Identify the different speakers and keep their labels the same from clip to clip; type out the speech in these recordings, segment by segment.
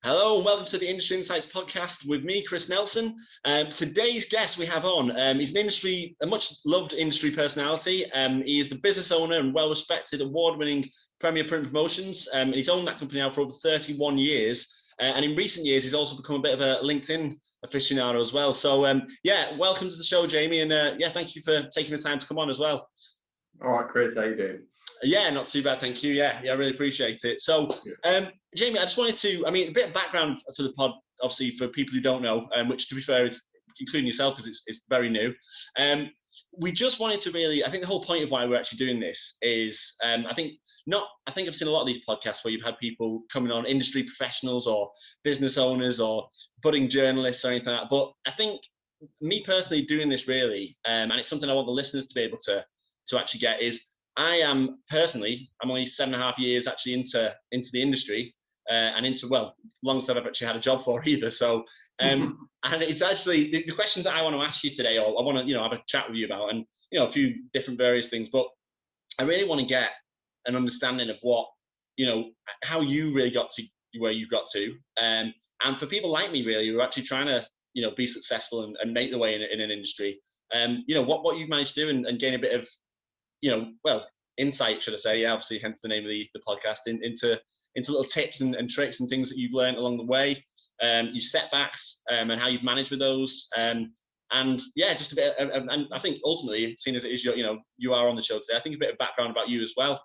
Speaker 1: Hello and welcome to the Industry Insights podcast with me, Chris Nelson. Today's guest we have on, he's a much loved industry personality. He is the business owner and well-respected award-winning Premier Print Promotions. He's owned that company now for over 31 years. And in recent years, he's also become a bit of a LinkedIn aficionado as well. So welcome to the show, Jamie. And thank you for taking the time to come on as well.
Speaker 2: All right, Chris, how you doing?
Speaker 1: Yeah, not too bad, thank you. Yeah, I really appreciate it. So, Jamie, I just wanted to, a bit of background for the pod, obviously, for people who don't know, which, to be fair, is including yourself, because it's very new. We just wanted to really, I think the whole point of why we're actually doing this is, I think I've seen a lot of these podcasts where you've had people coming on, industry professionals or business owners or budding journalists or anything like that. But I think me personally doing this really, and it's something I want the listeners to be able to actually get is, I'm only 7.5 years actually into the industry, and into, well, longest I've ever actually had a job for either. So, and it's actually the questions that I want to ask you today, or I want to, have a chat with you about, and, a few different various things, but I really want to get an understanding of what, how you really got to where you've got to. And for people like me, really, who are actually trying to, be successful and make the way in an industry, what you've managed to do and gain a bit of, insight, should I say, obviously, hence the name of the podcast, into little tips and tricks and things that you've learned along the way, your setbacks, and how you've managed with those, just a bit and I think ultimately, seeing as it is you are on the show today, I think a bit of background about you as well.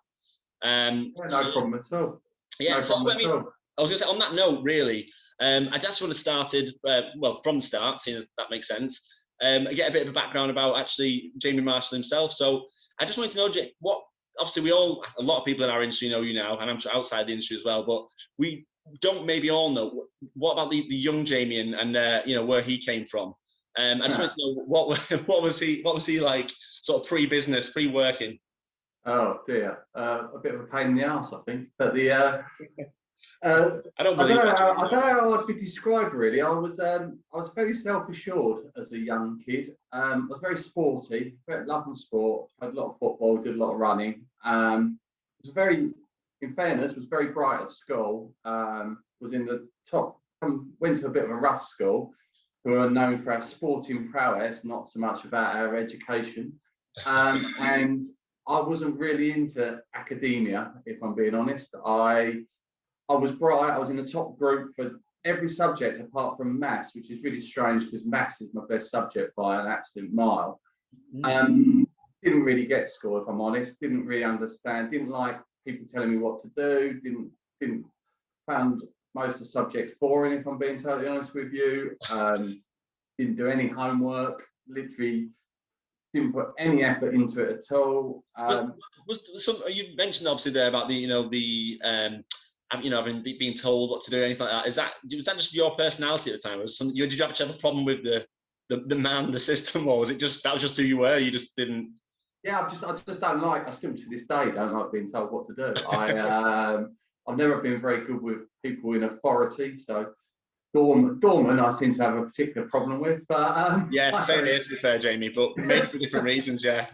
Speaker 2: No problem at all.
Speaker 1: Yeah, I was gonna say, on that note, really, I just would have started from the start, seeing as that makes sense. Get a bit of a background about actually Jamie Marshall himself. So I just wanted to know, what, obviously a lot of people in our industry know you now, and I'm sure outside the industry as well, but we don't maybe all know, what about the young Jamie and where he came from? I just wanted to know, what was he like, sort of pre-business, pre-working?
Speaker 2: Oh dear, a bit of a pain in the ass, I think. But
Speaker 1: I don't know
Speaker 2: how I'd be described really. I was very self-assured as a young kid. I was very sporty, loved sport, played a lot of football, did a lot of running. Was very, in fairness, was very bright at school. Was in the top. Went to a bit of a rough school, who are known for our sporting prowess, not so much about our education. And I wasn't really into academia, if I'm being honest. I was bright. I was in the top group for every subject apart from maths, which is really strange because maths is my best subject by an absolute mile. Didn't really get school, if I'm honest. Didn't really understand. Didn't like people telling me what to do. Didn't found most of the subjects boring, if I'm being totally honest with you. Didn't do any homework. Literally didn't put any effort into it at all.
Speaker 1: You mentioned obviously there about having been told what to do, anything like that. Was that just your personality at the time? Did you actually have a problem with the system, or was it just who you were? You just didn't?
Speaker 2: Yeah, I just don't like. I still to this day don't like being told what to do. I've never been very good with people in authority. So doorman, I seem to have a particular problem with. But
Speaker 1: yeah, same here, to be fair, Jamie, but maybe for different reasons. Yeah.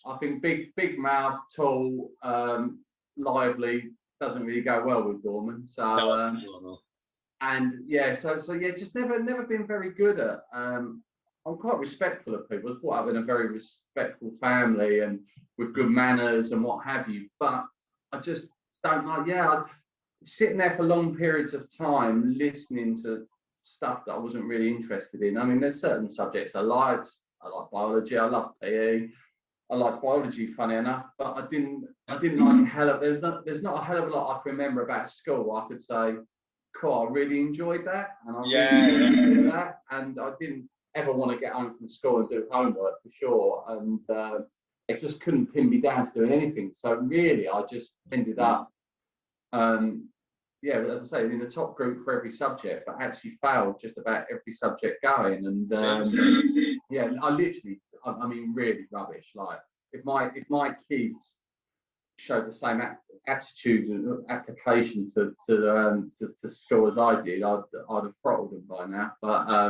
Speaker 2: I think big mouth, tall, lively doesn't really go well with doorman. So
Speaker 1: no.
Speaker 2: And yeah, so just never been very good at. I'm quite respectful of people. I was brought up in a very respectful family and with good manners and what have you. But I just don't like. Yeah, sitting there for long periods of time listening to stuff that I wasn't really interested in. I mean, there's certain subjects I liked. I like biology. I love PE. I like biology, funny enough, but I didn't like a hell of. There's not a hell of a lot I can remember about school. I could say, cool, I really enjoyed that, and I really enjoyed that, and I didn't ever want to get home from school and do homework for sure, and it just couldn't pin me down to doing anything. So really, I just ended up, as I say, in the top group for every subject, but actually failed just about every subject going, and I literally. I mean, really rubbish. Like, if my kids showed the same attitude and application to school as I did, I'd have throttled them by now. But I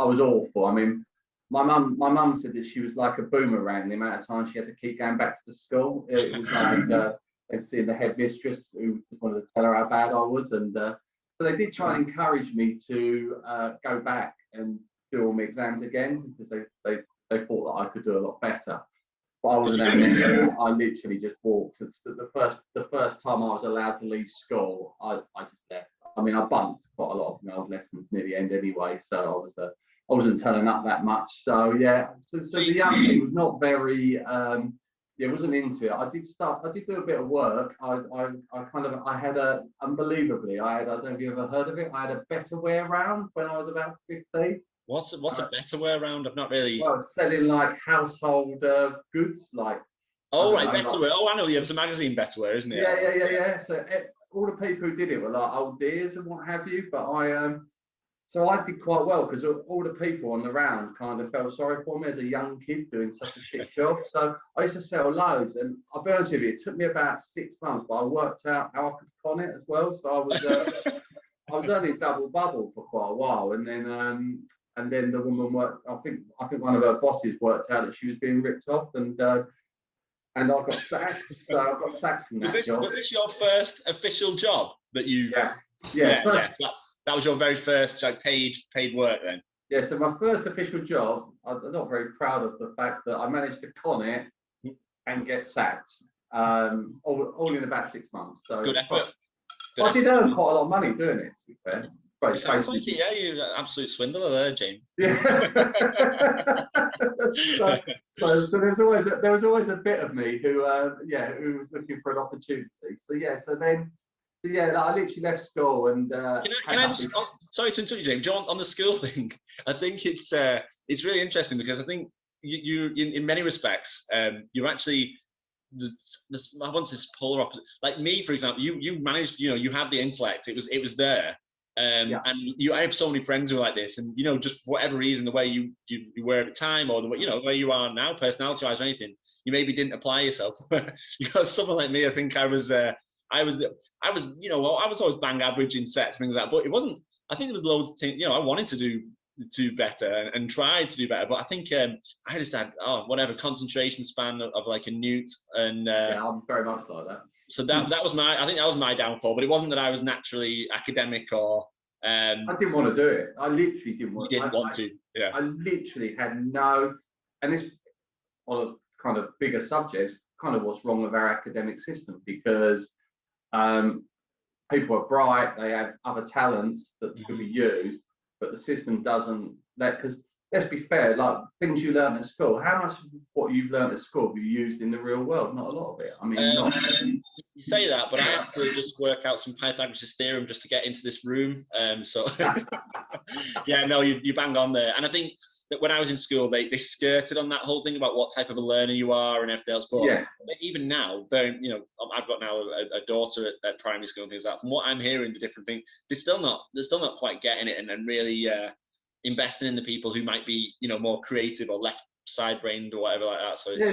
Speaker 2: was awful. I mean, my mum said that she was like a boomerang. The amount of time she had to keep going back to the school, it was like they'd seen the headmistress who just wanted to tell her how bad I was, and so they did try and encourage me to go back and do all my exams again, because they thought that I could do a lot better. But I wasn't having any of it. I literally just walked. The first time I was allowed to leave school, I just left. I mean, I bunked quite a lot of my old lessons near the end anyway, so I wasn't turning up that much. So yeah, so the young thing was not very, yeah, wasn't into it. I did do a bit of work. I had unbelievably, I don't know if you ever heard of it. I had a better wear round when I was about 15.
Speaker 1: What's a better way around? I've not really.
Speaker 2: Well, selling like household goods, like.
Speaker 1: Oh right, Betterware. Oh, I know. Yeah, it's a magazine, Betterware, isn't it?
Speaker 2: Yeah. So all the people who did it were like old dears and what have you. But so I did quite well, because all the people on the round kind of felt sorry for me as a young kid doing such a shit job. So I used to sell loads, and I'll be honest with you, it took me about 6 months, but I worked out how I could con it as well. So I was earning double bubble for quite a while, and then the woman worked. I think one of her bosses worked out that she was being ripped off, and I got sacked. So I got sacked from that job.
Speaker 1: Was this your first official job that you?
Speaker 2: Yeah.
Speaker 1: So that was your very first like paid work then.
Speaker 2: Yeah. So my first official job, I'm not very proud of the fact that I managed to con it and get sacked, all in about 6 months. So
Speaker 1: good effort.
Speaker 2: I did earn quite a lot of money doing it, to be fair.
Speaker 1: It sounds like it, yeah, you're an absolute swindler there, James.
Speaker 2: Yeah. so there was always a bit of me who was looking for an opportunity. I literally left school and.
Speaker 1: Can I just? Sorry to interrupt you, James. John, on the school thing, I think it's really interesting, because I think you in many respects, you're actually. I want this polar opposite. Like me, for example, you managed. You had the intellect. It was there. And I have so many friends who are like this, and just for whatever reason, the way you were at the time, or the way the way you are now, personality-wise, or anything, you maybe didn't apply yourself. Someone like me, I think I was always bang average in sets, things like that. But it wasn't. I think there was loads of things. I wanted to do better and tried to do better, but I think I just had whatever concentration span of like a newt, and
Speaker 2: I'm very much like that.
Speaker 1: So that was my downfall, but it wasn't that I was naturally academic or.
Speaker 2: I didn't want to do it. I literally didn't want.
Speaker 1: You didn't want to. Yeah.
Speaker 2: I literally had no, and it's on a kind of bigger subject. Kind of what's wrong with our academic system, because people are bright, they have other talents that could be used, but the system doesn't let. Because let's be fair, like things you learn at school, how much of what you've learned at school have you used in the real world? Not a lot of it. I mean, not.
Speaker 1: You say that, but I had to just work out some Pythagoras' theorem just to get into this room. So yeah, no, you bang on there. And I think that when I was in school, they skirted on that whole thing about what type of a learner you are and everything else. But even now, I've got now a daughter at primary school and things like that. From what I'm hearing, the different things, they're still not quite getting it and really investing in the people who might be more creative or left side brained or whatever like that. So
Speaker 2: yeah,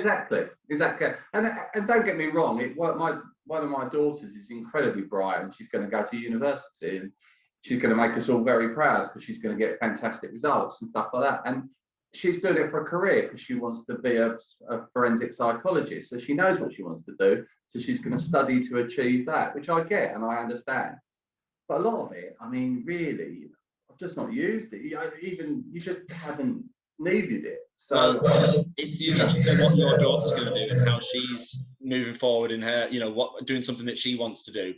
Speaker 2: exactly. And don't get me wrong, one of my daughters is incredibly bright, and she's going to go to university, and she's going to make us all very proud, because she's going to get fantastic results and stuff like that. And she's doing it for a career because she wants to be a forensic psychologist. So she knows what she wants to do. So she's going to study to achieve that, which I get and I understand. But a lot of it, I mean, really, I've just not used it. You just haven't needed it. So
Speaker 1: it's interesting what your daughter's going to do and how she's moving forward in her, doing something that she wants to do.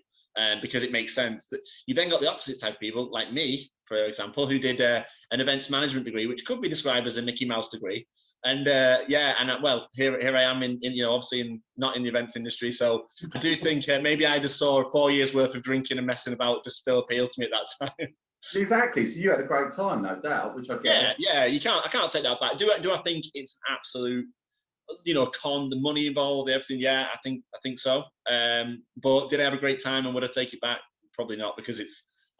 Speaker 1: Because it makes sense. That you then got the opposite type of people, like me, for example, who did an events management degree, which could be described as a Mickey Mouse degree. And here I am in obviously not in the events industry. So I do think maybe I just saw 4 years worth of drinking and messing about just still appealed to me at that time.
Speaker 2: Exactly. So you had a great time, no doubt, which I get.
Speaker 1: Yeah. I can't take that back. Do I think it's an absolute, con, the money involved, everything? Yeah, I think so. But did I have a great time and would I take it back? Probably not, because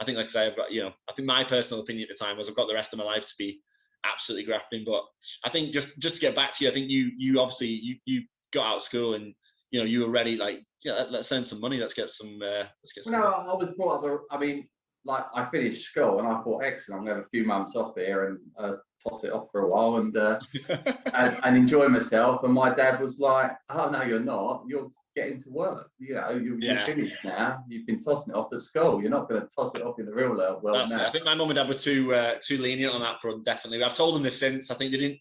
Speaker 1: I think, like I say, I've got, I think my personal opinion at the time was I've got the rest of my life to be absolutely grafting. But I think just to get back to you, I think you obviously you got out of school and you were ready. Like, let's earn some money. Let's get some.
Speaker 2: No, I was brought up. I finished school and I thought, excellent, I'm going to have a few months off here and toss it off for a while and enjoy myself. And my dad was like, oh no, you're not. You're get into work. You know, you're
Speaker 1: Yeah.
Speaker 2: finished now. You've been tossing it off at school. You're not going to toss it off in the real world
Speaker 1: That's it.
Speaker 2: now.
Speaker 1: I think my mum and dad were too lenient on that front, definitely. I've told them this since. I think they didn't,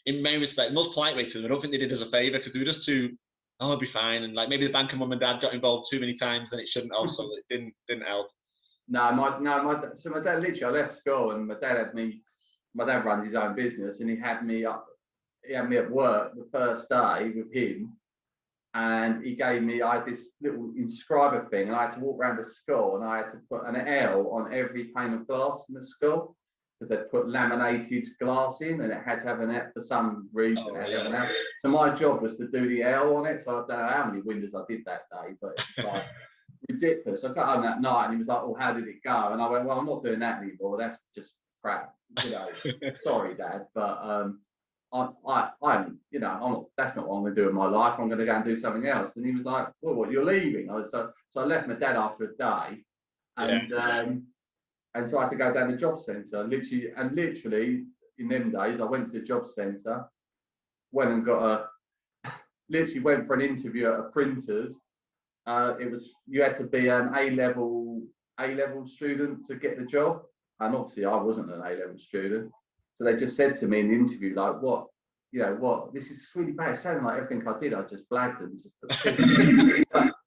Speaker 1: in many respects, the most polite way to them, I don't think they did us a favour, because they were just too, oh, it'll be fine. And like maybe the bank and mum and dad got involved too many times and it shouldn't have, so it didn't help.
Speaker 2: So my dad, literally, I left school and my dad runs his own business, and he had me at work the first day with him, and I had this little inscriber thing, and I had to walk around the school, and I had to put an L on every pane of glass in the school, because they'd put laminated glass in, and it had to have an F for some reason.
Speaker 1: Oh, yeah.
Speaker 2: So my job was to do the L on it. So I don't know how many windows I did that day, but it was like ridiculous. I got home that night, and he was like, "Oh, how did it go?" And I went, "Well, I'm not doing that anymore. That's just crap. You know, sorry, Dad, but that's not what I'm going to do in my life. I'm going to go and do something else." And he was like, "Well, what? You're leaving?" So I left my dad after a day, and so I had to go down the job centre. Literally in them days, I went to the job centre, went for an interview at a printer's. You had to be an A-level student to get the job, and obviously I wasn't an A-level student. So they just said to me in the interview, like, "What? This is really bad. It sounded like everything I did, I just blagged them just to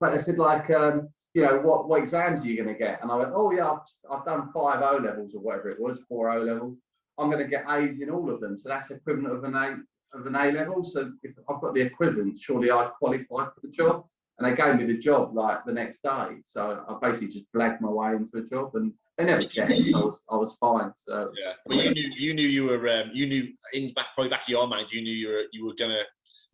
Speaker 2: but they said, like, what exams are you going to get?" And I went, "Oh yeah, I've done 5 O-levels or whatever it was, 4 O-levels. I'm going to get A's in all of them. So that's the equivalent of an A-level. So if I've got the equivalent, surely I qualify for the job." And they gave me the job like the next day. So I basically just blagged my way into a job, and they never checked. So I was fine. So
Speaker 1: yeah, but you knew you were you knew probably back of your mind, you knew you were gonna,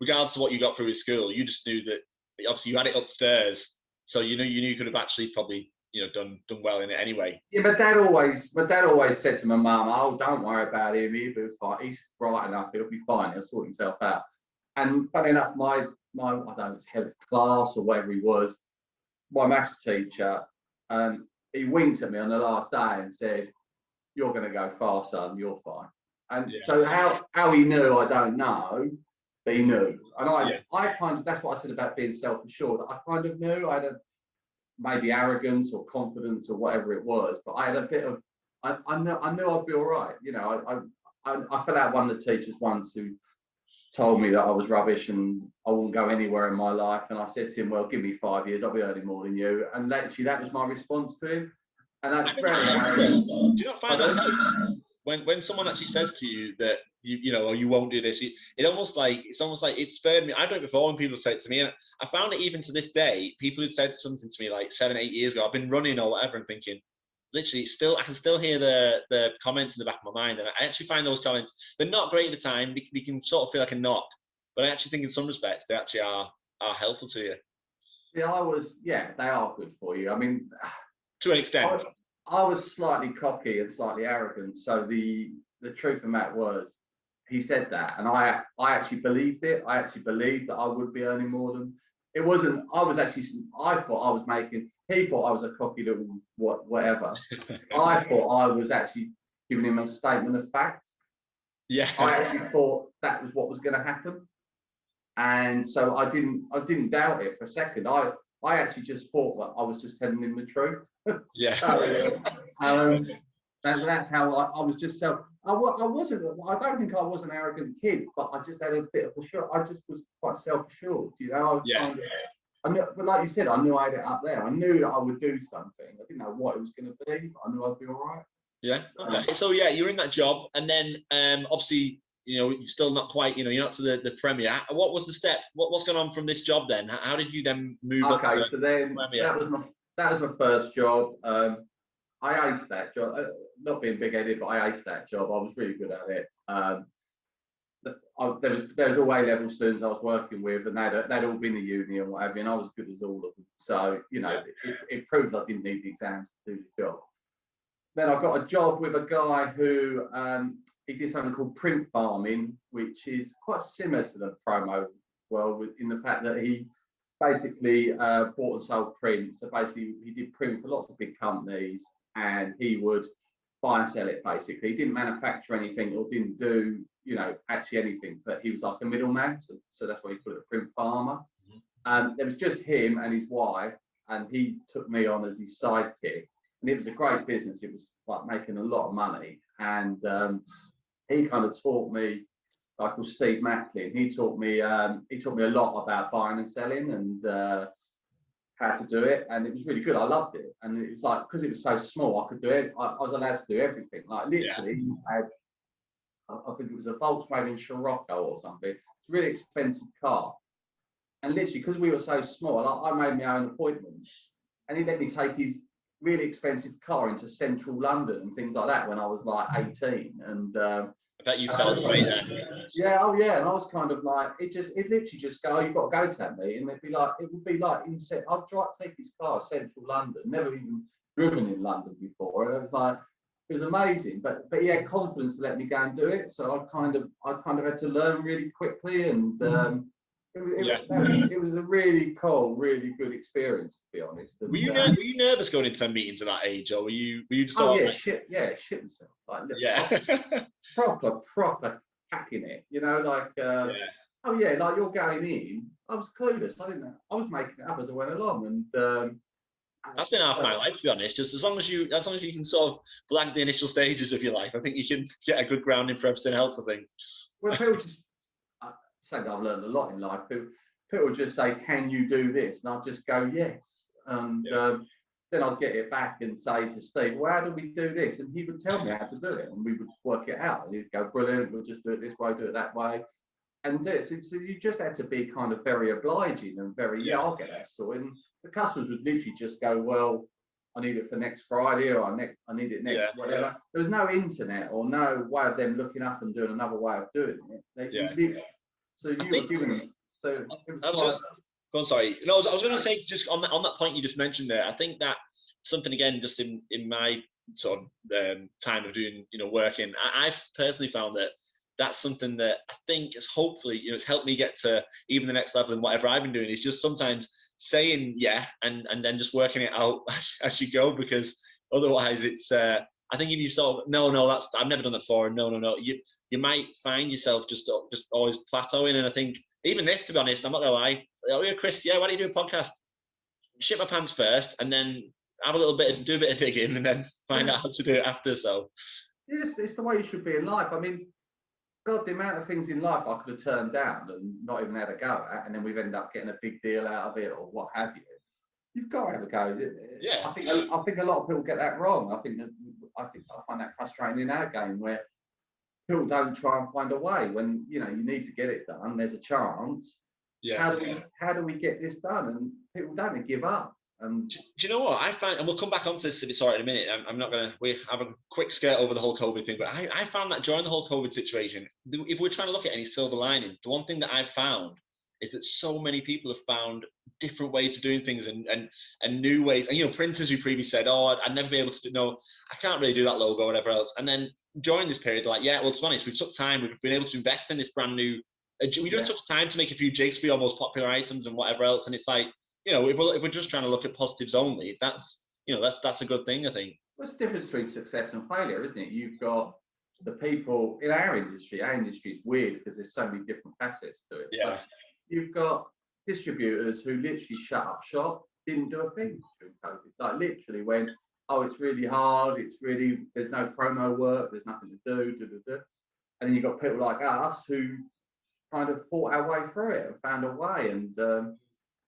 Speaker 1: regardless of what you got through with school, you just knew that obviously you had it upstairs, so you knew you could have actually probably done well in it anyway.
Speaker 2: Yeah, my dad always said to my mum, "Oh, don't worry about him. He'll be fine. He's bright enough. He'll be fine. He'll sort himself out." And funny enough, my I don't know, it's head of class or whatever he was, my maths teacher, he winked at me on the last day and said, "You're going to go far, son. You're fine." And so how he knew, I don't know, but he knew. And I kind of, that's what I said about being self-assured. I kind of knew. I had maybe arrogance or confidence or whatever it was, but I had a bit of, I knew I'd be all right. I fell out one of the teachers once who told me that I was rubbish and I wouldn't go anywhere in my life. And I said to him, "Well, give me 5 years, I'll be earning more than you." And literally, that was my response to him. And that's very arrogant.
Speaker 1: Do you not find that helps? When someone actually says to you that you won't do this, it's almost like it spurred me. I've done it before when people say it to me, and I found it even to this day. People who'd said something to me like 7-8 years ago, I've been running or whatever, and thinking, literally, I can still hear the comments in the back of my mind, and I actually find those comments, they're not great at the time. They can sort of feel like a knock, but I actually think in some respects they actually are helpful to you.
Speaker 2: Yeah, they are good for you. I mean,
Speaker 1: to an extent.
Speaker 2: I was slightly cocky and slightly arrogant. So the truth of that was, he said that, and I actually believed it. I actually believed that I would be earning more than. It wasn't. I thought I was making. He thought I was a cocky little whatever. I thought I was actually giving him a statement of fact.
Speaker 1: Yeah.
Speaker 2: I actually thought that was what was going to happen, and so I didn't doubt it for a second. I actually just thought that I was just telling him the truth.
Speaker 1: Yeah.
Speaker 2: That's how I was just so. I wasn't. I don't think I was an arrogant kid, but I just had a bit of a shock. I just was quite self-assured, I was kind of. I knew, but like you said, I knew I had it up there. I knew that I would do something. I didn't know what it was going to be, but I knew I'd be all right.
Speaker 1: Yeah. Okay. So yeah, you're in that job, and then obviously, you're still not quite. You're not to the Premier. What was the step? What's going on from this job then? How did you then move up to
Speaker 2: so then
Speaker 1: Premier?
Speaker 2: that was my first job. I aced that job. Not being big-headed, but I aced that job. I was really good at it. There was all A-level students I was working with, and they'd all been to uni and what have you, and I was as good as all of them. So it proved I didn't need the exams to do the job. Then I got a job with a guy who he did something called print farming, which is quite similar to the promo world in the fact that he basically bought and sold print. So basically, he did print for lots of big companies, and he would buy and sell it. Basically, he didn't manufacture anything or didn't do actually anything, but he was like a middleman. So that's why he called it a print farmer. There was just him and his wife, and he took me on as his sidekick. And it was a great business. It was like making a lot of money. And he kind of taught me, a guy called Steve Macklin. He taught me a lot about buying and selling and how to do it. And it was really good. I loved it. And it was like, because it was so small, I could do it. I was allowed to do everything. Like literally, he had, I think it was a Volkswagen Scirocco or something. It's a really expensive car. And literally, because we were so small, I made my own appointments. And he let me take his really expensive car into central London and things like that when I was like 18. And
Speaker 1: I bet you felt great there.
Speaker 2: yeah, oh yeah, and I was kind of like, it literally just go, oh, you've got to go to that meeting. It would be like I'd take his car central London, never even driven in London before, and it was amazing. But he had confidence to let me go and do it, so I kind of had to learn really quickly, and it was a really cool, really good experience, to be honest. And,
Speaker 1: were you nervous going into meetings at that age, or were you just?
Speaker 2: Oh yeah, shit myself, like
Speaker 1: yeah,
Speaker 2: proper hacking it, like. Oh yeah, like you're going in. I was clueless. I didn't know. I was making it up as I went along, and
Speaker 1: that's been half my life, to be honest. Just as long as you can sort of blank the initial stages of your life, I think you can get a good grounding for everything else. I think.
Speaker 2: Well, people just say that I've learned a lot in life. People just say, "Can you do this?" And I'll just go, "Yes," and then I'd get it back and say to Steve, "Well, how do we do this?" And he would tell me how to do it, and we would work it out. And he'd go, "Brilliant, we'll just do it this way, do it that way." And so you just had to be kind of very obliging and very, I'll get that sorted. And the customers would literally just go, well, I need it for next Friday, or I need it next whatever. There was no internet or no way of them looking up and doing another way of doing it. So you were giving them. So it was
Speaker 1: go on, sorry. No, I was going to say, just on that point you just mentioned there, I think that something, again, just in my sort of time of doing, working, I've personally found that that's something that I think is hopefully, it's helped me get to even the next level in whatever I've been doing, is just sometimes saying and then just working it out as you go, because otherwise it's I think if you sort of no that's I've never done that before, no, you might find yourself just always plateauing. And I think even this, to be honest, I'm not gonna lie, yeah, Chris, why don't you do a podcast? Shit my pants first, and then have do a bit of digging, and then find out how to do it after. So
Speaker 2: it's the way you should be in life. I mean, God, the amount of things in life I could have turned down and not even had a go at, and then we've ended up getting a big deal out of it or what have you. You've got to have a go.
Speaker 1: Yeah.
Speaker 2: I think a lot of people get that wrong. I find that frustrating in our game, where people don't try and find a way when you need to get it done. There's a chance.
Speaker 1: Yeah.
Speaker 2: How do we get this done? And people don't give up.
Speaker 1: Do you know what I find, and we'll come back onto this in a minute. I'm not gonna. We have a quick skirt over the whole COVID thing, but I found that during the whole COVID situation, if we're trying to look at any silver lining, the one thing that I've found is that so many people have found different ways of doing things and new ways. And printers who previously said, "Oh, I'd never be able to do. No, I can't really do that logo or whatever else." And then during this period, they're like, "Yeah, well, to be honest, we've took time. We've been able to invest in this brand new. We just took time to make a few jigs for your most popular items and whatever else." And it's like, if we're just trying to look at positives only, that's a good thing, I think.
Speaker 2: What's the difference between success and failure, isn't it? You've got the people in our industry. Our industry is weird because there's so many different facets to it.
Speaker 1: Yeah.
Speaker 2: But you've got distributors who literally shut up shop, didn't do a thing during COVID. Like literally went, oh, it's really hard. There's no promo work. There's nothing to do. And then you've got people like us who kind of fought our way through it and found a way and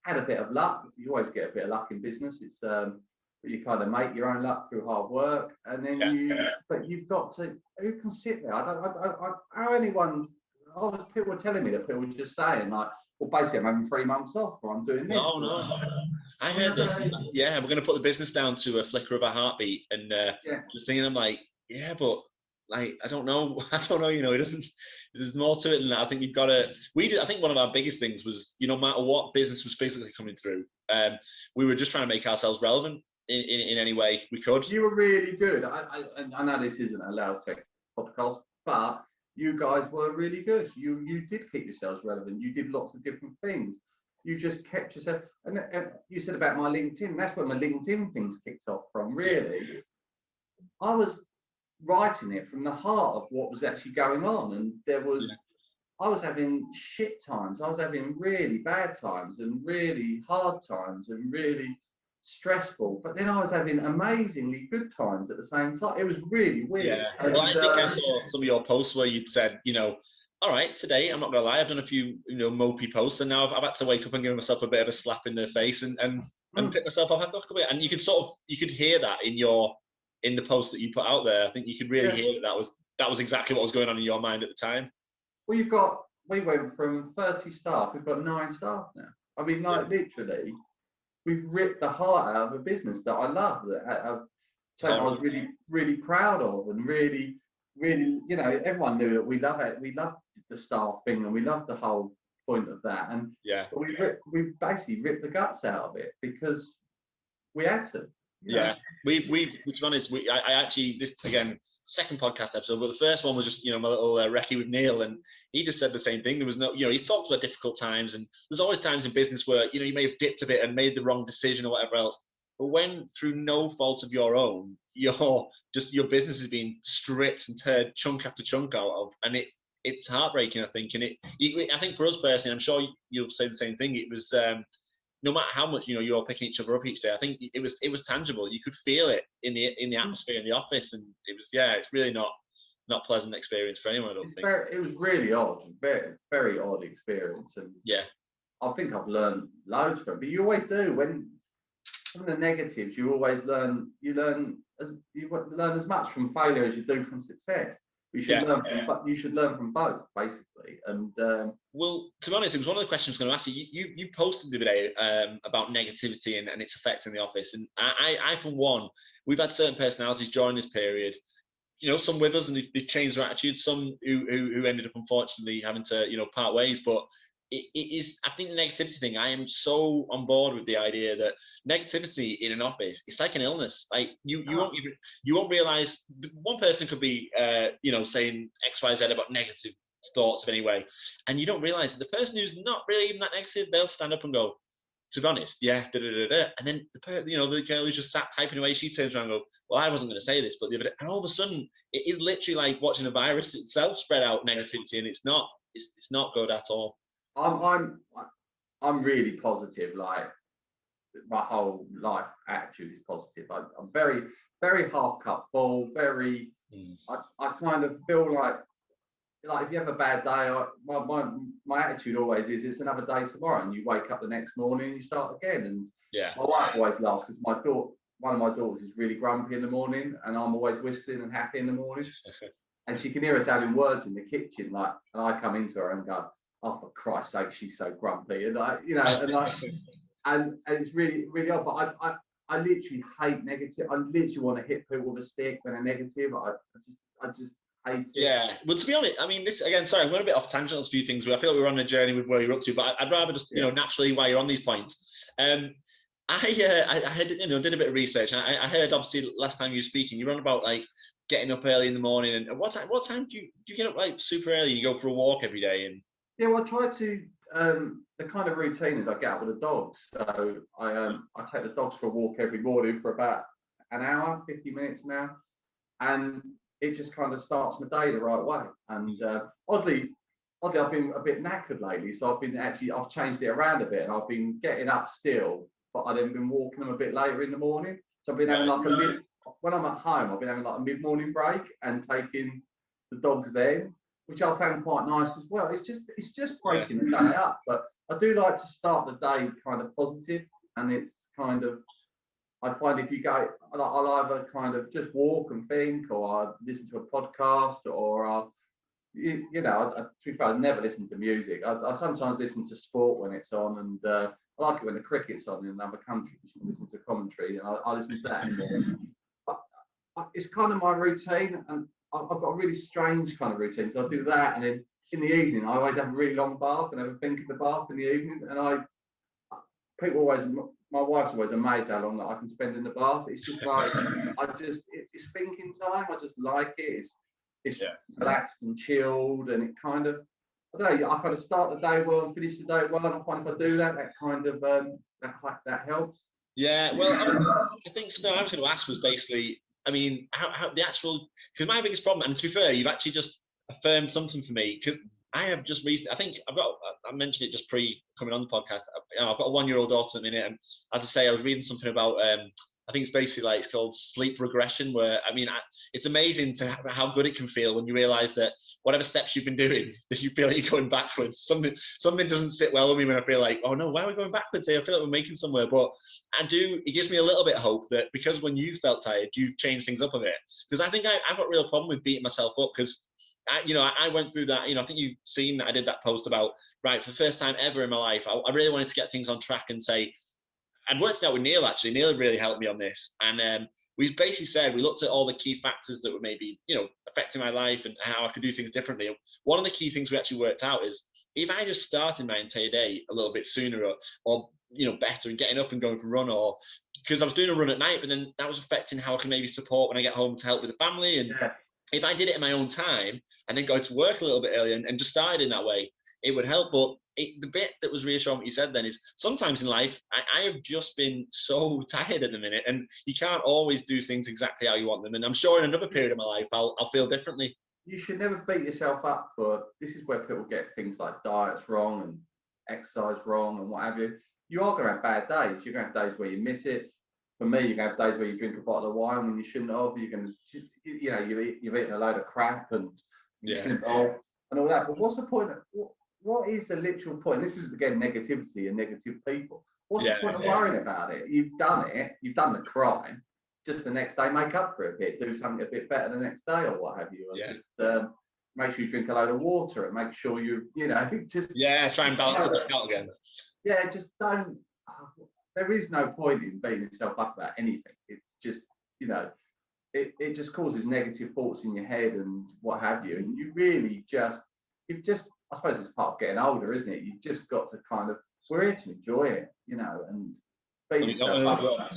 Speaker 2: had a bit of luck. You always get a bit of luck in business. It's but you kind of make your own luck through hard work, and then but you've got to. Who can sit there? People were telling me that people were just saying like, well, basically, I'm having 3 months off, or I'm doing this.
Speaker 1: No. I heard this. Yeah, we're going to put the business down to a flicker of a heartbeat, and just thinking, I'm like, yeah, but like, I don't know. It doesn't. There's more to it than that. I think you've got to. I think one of our biggest things was, no matter what business was physically coming through, we were just trying to make ourselves relevant in any way we could.
Speaker 2: You were really good. I know this isn't a loud tech podcast, but you guys were really good. You did keep yourselves relevant. You did lots of different things. You just kept yourself. And you said about my LinkedIn. That's where my LinkedIn things kicked off from. Really, I was writing it from the heart of what was actually going on, and there was I was having shit times. I was having really bad times and really hard times and really stressful. But then I was having amazingly good times at the same time. It was really weird.
Speaker 1: Yeah.
Speaker 2: And,
Speaker 1: Well, I think I saw some of your posts where you'd said, all right, today, I'm not gonna lie, I've done a few, mopey posts, and now I've had to wake up and give myself a bit of a slap in the face and pick myself up a bit. And you could hear that in the post that you put out there. I think you could really hear that was exactly what was going on in your mind at the time.
Speaker 2: Well, we went from 30 staff, we've got 9 staff now. I mean, literally, we've ripped the heart out of a business that I love, something I was really, really proud of, and really, really, everyone knew that we loved the staff thing, and we loved the whole point of that. And we basically ripped the guts out of it because we had to.
Speaker 1: Yeah, we've to be honest, I actually, this again, second podcast episode, but the first one was just my little recce with Neil, and he just said the same thing. There was no, he's talked about difficult times, and there's always times in business where you may have dipped a bit and made the wrong decision or whatever else, but when through no fault of your own, your business is being stripped and teared chunk after chunk out of, and it's heartbreaking, I think. And I think for us personally, I'm sure you'll say the same thing. It was no matter how much you're picking each other up each day, I think it was tangible. You could feel it in the atmosphere in the office, and it's really not pleasant experience for anyone, I don't think.
Speaker 2: It was really odd, very odd experience, and I think I've learned loads from it. But you always do from the negatives. You always learn. You learn as much from failure as you do from success. You should learn from both, basically. And
Speaker 1: well, to be honest, it was one of the questions I was going to ask you. You posted the other day about negativity and its effect in the office, and I for one, we've had certain personalities during this period. Some with us, and they've changed their attitude. Some who ended up unfortunately having to part ways. But it is, I think, the negativity thing. I am so on board with the idea that negativity in an office, it's like an illness. Like you won't realize one person could be saying X, Y, Z about negative thoughts of any way, and you don't realize that the person who's not really even that negative, they'll stand up and go, to be honest, and then the girl who's just sat typing away, she turns around and goes, well, I wasn't going to say this, but the other day, and all of a sudden it is literally like watching a virus itself spread out negativity, and it's not good at all.
Speaker 2: I'm really positive. Like my whole life attitude is positive. I'm very, very half cup full. Very. I kind of feel like if you have a bad day, my attitude always is it's another day tomorrow, and you wake up the next morning and you start again. And my wife always laughs because one of my daughters is really grumpy in the morning, and I'm always whistling and happy in the morning. And she can hear us having words in the kitchen, and I come into her and go, oh, for Christ's sake, she's so grumpy, and and it's really, really odd. But I literally hate negative. I literally want to hit people with a stick when they're negative. I just hate it.
Speaker 1: Yeah. Well, to be honest, I mean, this again. Sorry, I'm going a bit off tangent on a few things. But I feel like we're on a journey with where you're up to. But I'd rather just naturally while you're on these points. I had did a bit of research. And I heard obviously last time you were speaking, you were on about like getting up early in the morning. And what time do you get up like super early? You go for a walk every day and.
Speaker 2: Yeah, well, I try to. The kind of routine is I get out with the dogs. So I take the dogs for a walk every morning for about an hour, 50 minutes an hour, and it just kind of starts my day the right way. And oddly, I've been a bit knackered lately, so I've changed it around a bit, and I've been getting up still, but I've then been walking them a bit later in the morning. So I've been having like when I'm at home, I've been having like a mid-morning break and taking the dogs then, which I found quite nice as well. It's just breaking the day up, but I do like to start the day kind of positive, and it's kind of, I find if you go, I'll either kind of just walk and think, or I'll listen to a podcast, or I'll, to be fair, I never listen to music. I sometimes listen to sport when it's on, and I like it when the cricket's on in another country, because you can listen to commentary, and I listen to that in the morning. But it's kind of my routine, and I've got a really strange kind of routine. So I do that, and then in the evening, I always have a really long bath and have a think of the bath in the evening. And my wife's always amazed how long that I can spend in the bath. It's just like, it's thinking time. I just like it. It's relaxed and chilled, and it kind of, I don't know, I kind of start the day well and finish the day well. And I find if I do that kind of, that helps.
Speaker 1: Yeah, well, I think something I was going to ask was basically, I mean, how the actual, because my biggest problem, and to be fair, you've actually just affirmed something for me, because I have just recently, I think I mentioned it just pre coming on the podcast. I've got a 1-year-old daughter at the minute. And as I say, I was reading something about, I think it's basically like, it's called sleep regression, where, I mean, it's amazing to how good it can feel when you realize that whatever steps you've been doing, that you feel like you're going backwards. Something doesn't sit well with me when I feel like, oh no, why are we going backwards here? I feel like we're making somewhere. But it gives me a little bit of hope that because when you felt tired, you've changed things up a bit. Because I think I've got a real problem with beating myself up, because I went through that. I think you've seen that I did that post about, right, for the first time ever in my life, I really wanted to get things on track and say, I'd worked it out with Neil, actually. Neil had really helped me on this. And we basically said, we looked at all the key factors that were maybe, affecting my life and how I could do things differently. One of the key things we actually worked out is, if I just started my entire day a little bit sooner or better, and getting up and going for a run, or because I was doing a run at night, but then that was affecting how I can maybe support when I get home to help with the family. And if I did it in my own time and then go to work a little bit earlier and just started in that way, it would help. But the bit that was reassuring what you said then is, sometimes in life, I have just been so tired at the minute, and you can't always do things exactly how you want them. And I'm sure in another period of my life, I'll feel differently.
Speaker 2: You should never beat yourself up for, this is where people get things like diets wrong and exercise wrong and what have you. You are going to have bad days. You're going to have days where you miss it. For me, you're going to have days where you drink a bottle of wine when you shouldn't have. You're going to, you've eaten a load of crap and you shouldn't have, and all that. But what's the point? What is the literal point? This is, again, negativity and negative people. What's the point of worrying about it? You've done it. You've done the crime. Just the next day, make up for it a bit. Do something a bit better the next day, or what have you. Or just make sure you drink a load of water and make sure just
Speaker 1: try and balance it back out again.
Speaker 2: Yeah, just don't. There is no point in beating yourself up about anything. It's just, it just causes negative thoughts in your head and what have you. And you really I suppose it's part of getting older, isn't it? You've just got to kind of, we're here to enjoy it, and beat yourself up.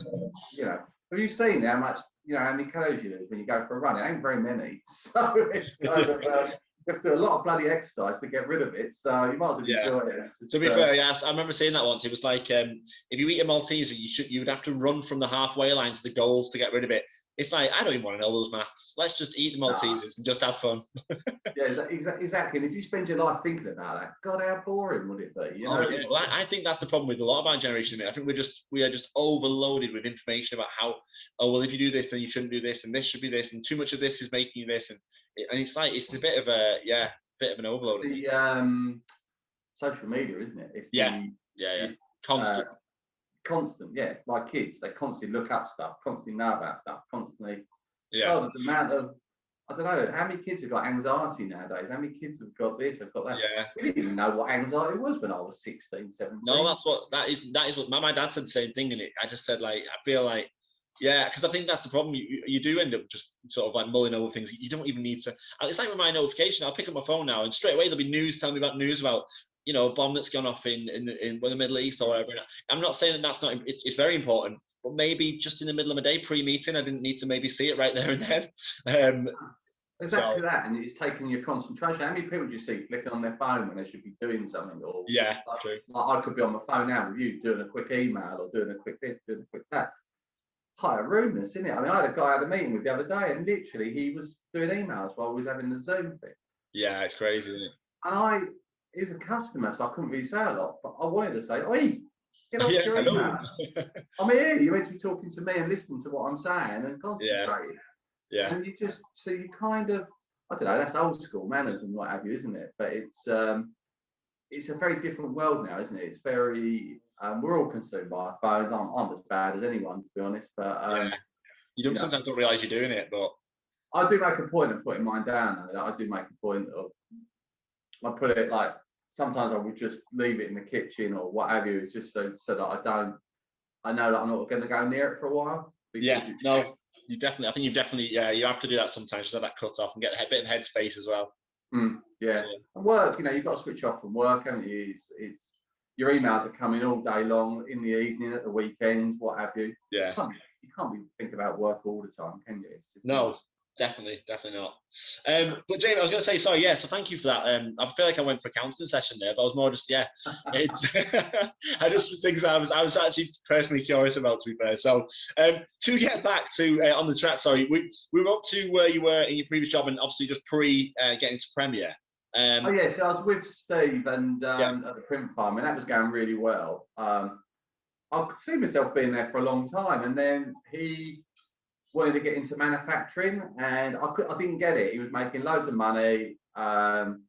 Speaker 2: Have you seen how much, how many calories you lose when you go for a run? It ain't very many. So it's kind of, you have to do a lot of bloody exercise to get rid of it. So you might as well enjoy it.
Speaker 1: To be fair, yes, I remember seeing that once. It was like, if you eat a Malteser, you would have to run from the halfway line to the goals to get rid of it. It's like, I don't even want to know those maths. Let's just eat the Maltesers and just have fun.
Speaker 2: Yeah, exactly. And if you spend your life thinking about that, God, how boring would it be?
Speaker 1: Well, I think that's the problem with a lot of our generation. I think we are just overloaded with information about how, if you do this, then you shouldn't do this, and this should be this, and too much of this is making you this, and it's like, it's a bit of an overload.
Speaker 2: It's the social media, isn't it? It's
Speaker 1: it's constant.
Speaker 2: Constant, yeah. Like kids, they constantly look up stuff, constantly know about stuff, constantly.
Speaker 1: Yeah.
Speaker 2: The amount of, I don't know, how many kids have got anxiety nowadays? How many kids have got this, have got that?
Speaker 1: Yeah.
Speaker 2: We didn't even know what anxiety was when I was 16, 17.
Speaker 1: No, that is what my dad said the same thing, and I just said, like, I feel like, because I think that's the problem. You do end up just sort of like mulling over things. You don't even need to. It's like with my notification, I'll pick up my phone now, and straight away there'll be news telling me about a bomb that's gone off in the Middle East or whatever. I'm not saying that's not. It's very important, but maybe just in the middle of my day, pre-meeting, I didn't need to maybe see it right there and then.
Speaker 2: Exactly that, and it's taking your concentration. How many people do you see flicking on their phone when they should be doing something? Or
Speaker 1: true.
Speaker 2: Like I could be on my phone now with you, doing a quick email or doing a quick this, doing a quick that. Higher rudeness, isn't it? I mean, I had a guy I had a meeting with the other day, and literally he was doing emails while we was having the Zoom thing.
Speaker 1: Yeah, it's crazy, isn't it?
Speaker 2: And he's a customer, so I couldn't really say a lot, but I wanted to say, "Oi, get off your email. I'm here. You're meant to be talking to me and listening to what I'm saying and concentrating."
Speaker 1: Yeah.
Speaker 2: And you kind of, I don't know, that's old school manners and what have you, isn't it? But it's a very different world now, isn't it? It's very, we're all consumed by our phones. I'm as bad as anyone, to be honest. But
Speaker 1: you sometimes don't realise you're doing it, but
Speaker 2: I do make a point of putting mine down. I do make a point of, I put it like, sometimes I would just leave it in the kitchen or what have you. It's just so that I know that I'm not going to go near it for a while.
Speaker 1: You definitely, I think you have to do that sometimes, so that cut off and get a bit of headspace as well.
Speaker 2: And work, you've got to switch off from work, haven't you? It's your emails are coming all day long, in the evening, at the weekends, what have you.
Speaker 1: Yeah.
Speaker 2: You can't be thinking about work all the time, can you? It's just
Speaker 1: no. Definitely not. But Jamie, I was going to say, sorry, so thank you for that. I feel like I went for a counselling session there, but I was more just, it's, I just was things I was actually personally curious about, to be fair. So to get back to on the track, sorry, we were up to where you were in your previous job and obviously just getting to Premier.
Speaker 2: Oh yeah, so I was with Steve and
Speaker 1: Yeah.
Speaker 2: at the print farm, and that was going really well. I could see myself being there for a long time, and then he wanted to get into manufacturing, and I didn't get it. He was making loads of money, and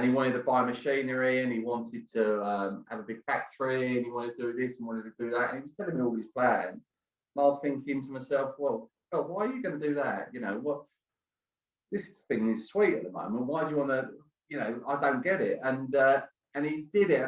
Speaker 2: he wanted to buy machinery, and he wanted to have a big factory, and he wanted to do this and wanted to do that, and he was telling me all these plans. And I was thinking to myself, well, why are you going to do that? You know, what, this thing is sweet at the moment. Why do you want to? You know, I don't get it. And he did it,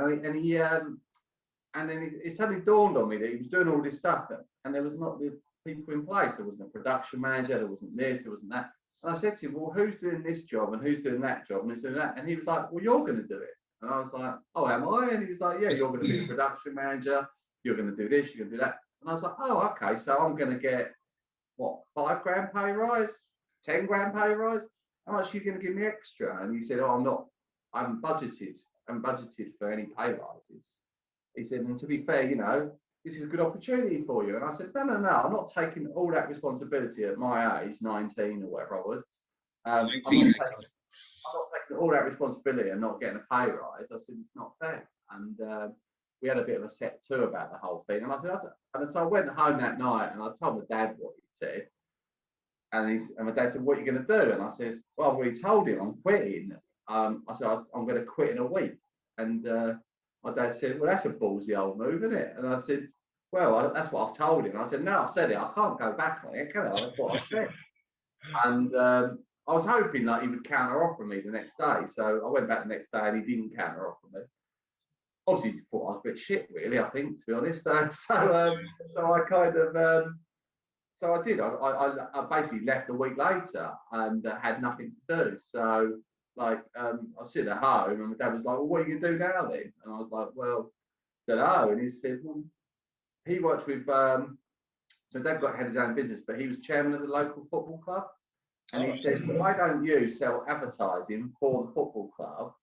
Speaker 2: and then it suddenly dawned on me that he was doing all this stuff, and there was not the people in place. There wasn't a production manager. There wasn't this. There wasn't that. And I said to him, well, who's doing this job and who's doing that job and who's doing that? And he was like, well, you're going to do it. And I was like, oh, am I? And he was like, yeah, you're going to be the production manager. You're going to do this. You're going to do that. And I was like, oh, okay. So I'm going to get what, £5 pay rise, £10 pay rise. How much are you going to give me extra? And he said, oh, I haven't budgeted for any pay rises. He said, and to be fair, you know, this is a good opportunity for you. And I said, no, I'm not taking all that responsibility at my age, 19 or whatever I was. I'm not taking all that responsibility and not getting a pay rise. I said, it's not fair. And we had a bit of a set to about the whole thing. And I said, and so I went home that night and I told my dad what he said. And my dad said, what are you going to do? And I said, well, I've already told him I'm quitting. I said, I'm going to quit in a week. And my dad said, well, that's a ballsy old move, isn't it? And I said, well, that's what I've told him. And I said, no, I've said it. I can't go back on it, can I? That's what I've said. And I was hoping that he would counter offer me the next day. So I went back the next day and he didn't counter offer me. Obviously, he thought I was a bit shit, really, I think, to be honest. So I kind of, so I did. I basically left a week later and had nothing to do. So, like, I was sitting at home and my dad was like, well, what are you going to do now then? And I was like, well, I don't know. And he said, well, he worked with, so Dad had his own business, but he was chairman of the local football club. And he said, why don't you sell advertising for the football club?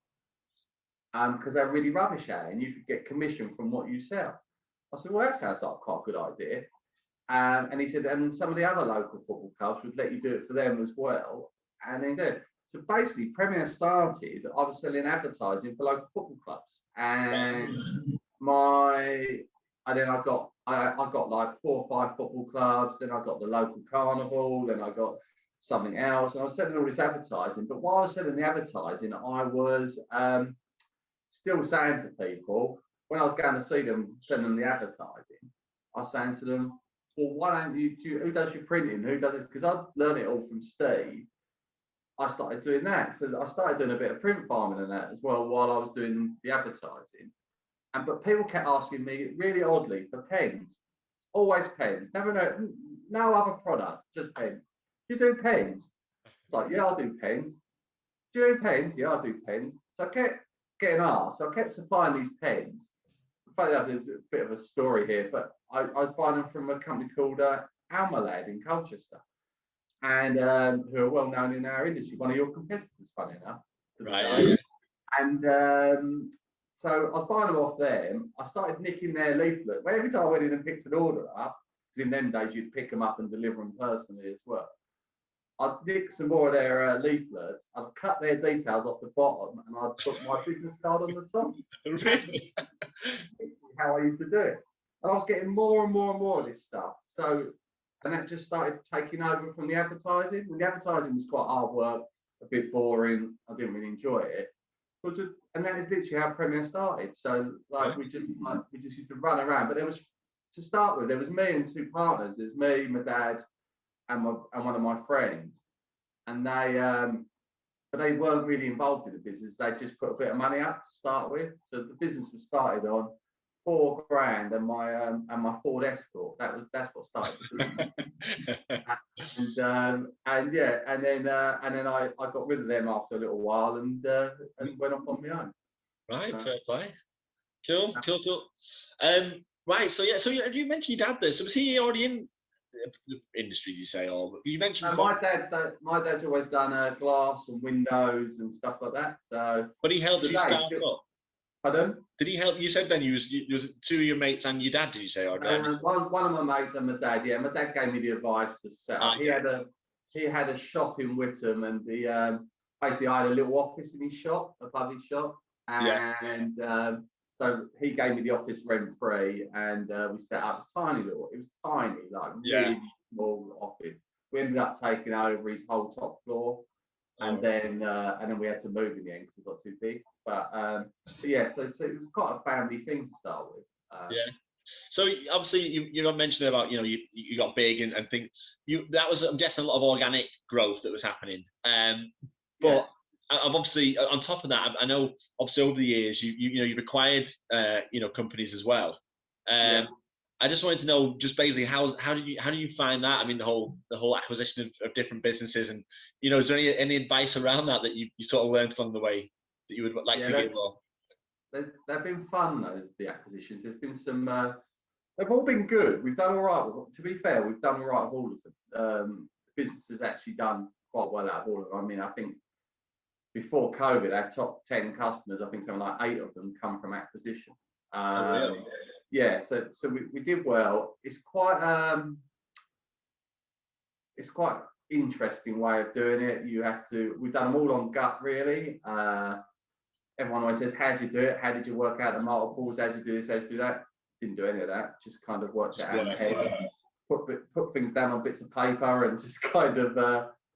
Speaker 2: Because they're really rubbish at it and you could get commission from what you sell. I said, well, that sounds like quite a good idea. And he said, and some of the other local football clubs would let you do it for them as well. And they did. So basically, Premier started, I was selling advertising for local football clubs. And then I got like 4 or 5 football clubs, then I got the local carnival, then I got something else. And I was selling all this advertising. But while I was selling the advertising, I was still saying to people, when I was going to see them, sending them the advertising, I was saying to them, well, why don't who does your printing? Who does this? Because I'd learned it all from Steve. I started doing that. So I started doing a bit of print farming and that as well while I was doing the advertising. But people kept asking me really oddly for pens. Always pens. Never no other product, just pens. Do you do pens? It's like, yeah, I'll do pens. Do you do pens? Yeah, I'll do pens. So I kept getting asked. So I kept supplying these pens. Funny enough, there's a bit of a story here, but I was buying them from a company called Almalad in Colchester, and who are well known in our industry, one of your competitors, funny enough.
Speaker 1: Right.
Speaker 2: And so I was buying them off them. I started nicking their leaflet. Well, every time I went in and picked an order up, because in them days you'd pick them up and deliver them personally as well. I'd nick some more of their leaflets. I'd cut their details off the bottom, and I'd put my business card on the top.
Speaker 1: Really?
Speaker 2: How I used to do it. And I was getting more and more and more of this stuff. So, and that just started taking over from the advertising. And the advertising was quite hard work, a bit boring. I didn't really enjoy it. And that is literally how Premier started. So, like, we just used to run around. But to start with, there was me and 2 partners. There's me, my dad, and one of my friends. And but they weren't really involved in the business. They just put a bit of money up to start with. So the business was started on £4,000 and my Ford Escort. That's what started the business. and then I got rid of them after a little while and went off on my own.
Speaker 1: Right, fair play. Cool. Right, so you mentioned your dad there. So was he already in the industry, you say, or you mentioned?
Speaker 2: My dad's always done glass and windows and stuff like that. So,
Speaker 1: but he helped you start up.
Speaker 2: Pardon?
Speaker 1: Did he help? You said then you was 2 of your mates and your dad. Did you say? Or
Speaker 2: one of my mates and my dad. Yeah, my dad gave me the advice to set up. He had a shop in Whittam, and basically I had a little office in his shop, above his shop, and so he gave me the office rent free, and we set up. It was tiny, like really small office. We ended up taking over his whole top floor, and then we had to move in the end because it got too big. But yeah, so it was quite a family thing to start with.
Speaker 1: So obviously you mentioned about you got big and things. That was, I'm guessing, a lot of organic growth that was happening. But I've obviously, on top of that, I know obviously over the years you've acquired companies as well. I just wanted to know, just basically, how do you find that? I mean, the whole acquisition of different businesses, and is there any advice around that you sort of learned along the way that you would like to give? Or
Speaker 2: they've been fun, the acquisitions. There's been some. They've all been good. We've done all right. To be fair, we've done all right with all of them. The business has actually done quite well out of all of them. I mean, I think before COVID, our top 10 customers, I think something like 8 of them come from acquisition.
Speaker 1: Really?
Speaker 2: Yeah, so we did well. It's quite interesting way of doing it. We've done them all on gut, really. Everyone always says, how did you do it? How did you work out the multiples? How did you do this? How did you do that? Didn't do any of that. Just kind of worked it out in my head. Put things down on bits of paper and just kind of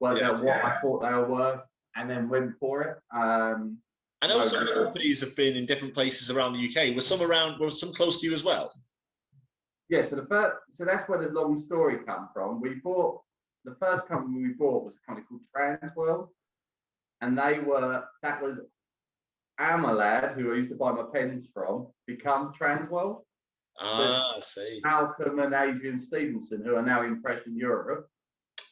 Speaker 2: worked out what I thought they were worth, and then went for it.
Speaker 1: I know some companies have been in different places around the UK. Were some close to you as well?
Speaker 2: Yeah, so that's where the long story come from. The first company we bought was a company called Transworld, and that was Amalad, who I used to buy my pens from, become Transworld.
Speaker 1: I see.
Speaker 2: Malcolm and Adrian Stevenson, who are now in Impression Europe.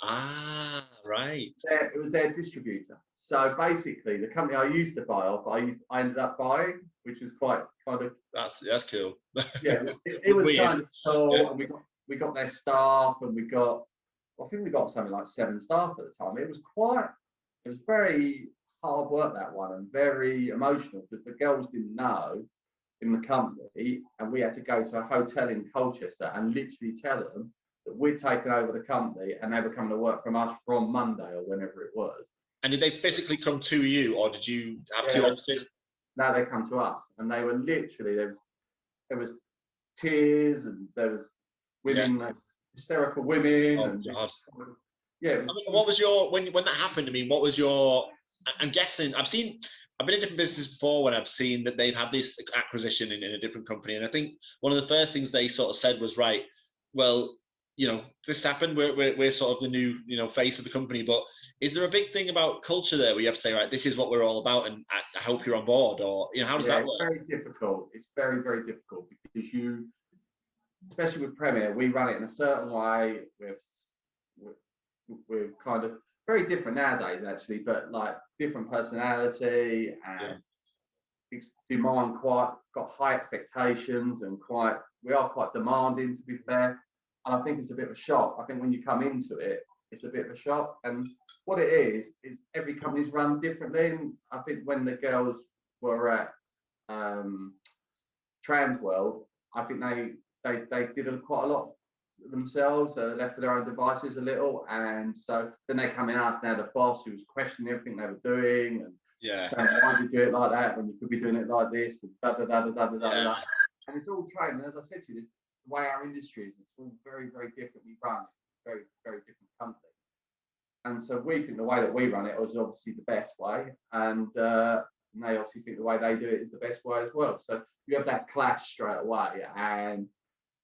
Speaker 1: Right.
Speaker 2: It was their distributor. So basically, the company I used to buy off, I ended up buying, which was quite kind of.
Speaker 1: That's cool.
Speaker 2: Yeah, it was kind of cool. And we got their staff, and I think we got something like 7 staff at the time. It was very hard work, that one, and very emotional, because the girls didn't know in the company, and we had to go to a hotel in Colchester and literally tell them that we'd taken over the company and they were coming to work from us from Monday or whenever it was.
Speaker 1: And did they physically come to you, or did you have 2 offices?
Speaker 2: No, they come to us, and they were literally, there was tears, and there was women, hysterical women.
Speaker 1: Oh,
Speaker 2: and
Speaker 1: God.
Speaker 2: Yeah.
Speaker 1: What was your, when that happened? I mean, what was your? I'm guessing I've been in different businesses before when I've seen that they've had this acquisition in a different company, and I think one of the first things they sort of said was, right, well, this happened. We're sort of the new face of the company, but is there a big thing about culture there where you have to say, right, this is what we're all about, and I hope you're on board, or how does that work?
Speaker 2: It's very difficult. It's very, very difficult, because especially with Premier, we run it in a certain way. We're kind of very different nowadays, actually, but like different personality, and demand, got high expectations, and we are quite demanding, to be fair. And I think it's a bit of a shock. I think when you come into it, it's a bit of a shock. And what it is every company's run differently. And I think when the girls were at Transworld, I think they did quite a lot themselves, left to their own devices a little, and so then they come in and ask now the boss, who was questioning everything they were doing, and saying, why do you do it like that when you could be doing it like this, and da da da da da da da. And it's all trained, and as I said to you, the way our industry is, it's all very, very differently run, very, very different companies. And so we think the way that we run it is obviously the best way, and they obviously think the way they do it is the best way as well. So you have that clash straight away, and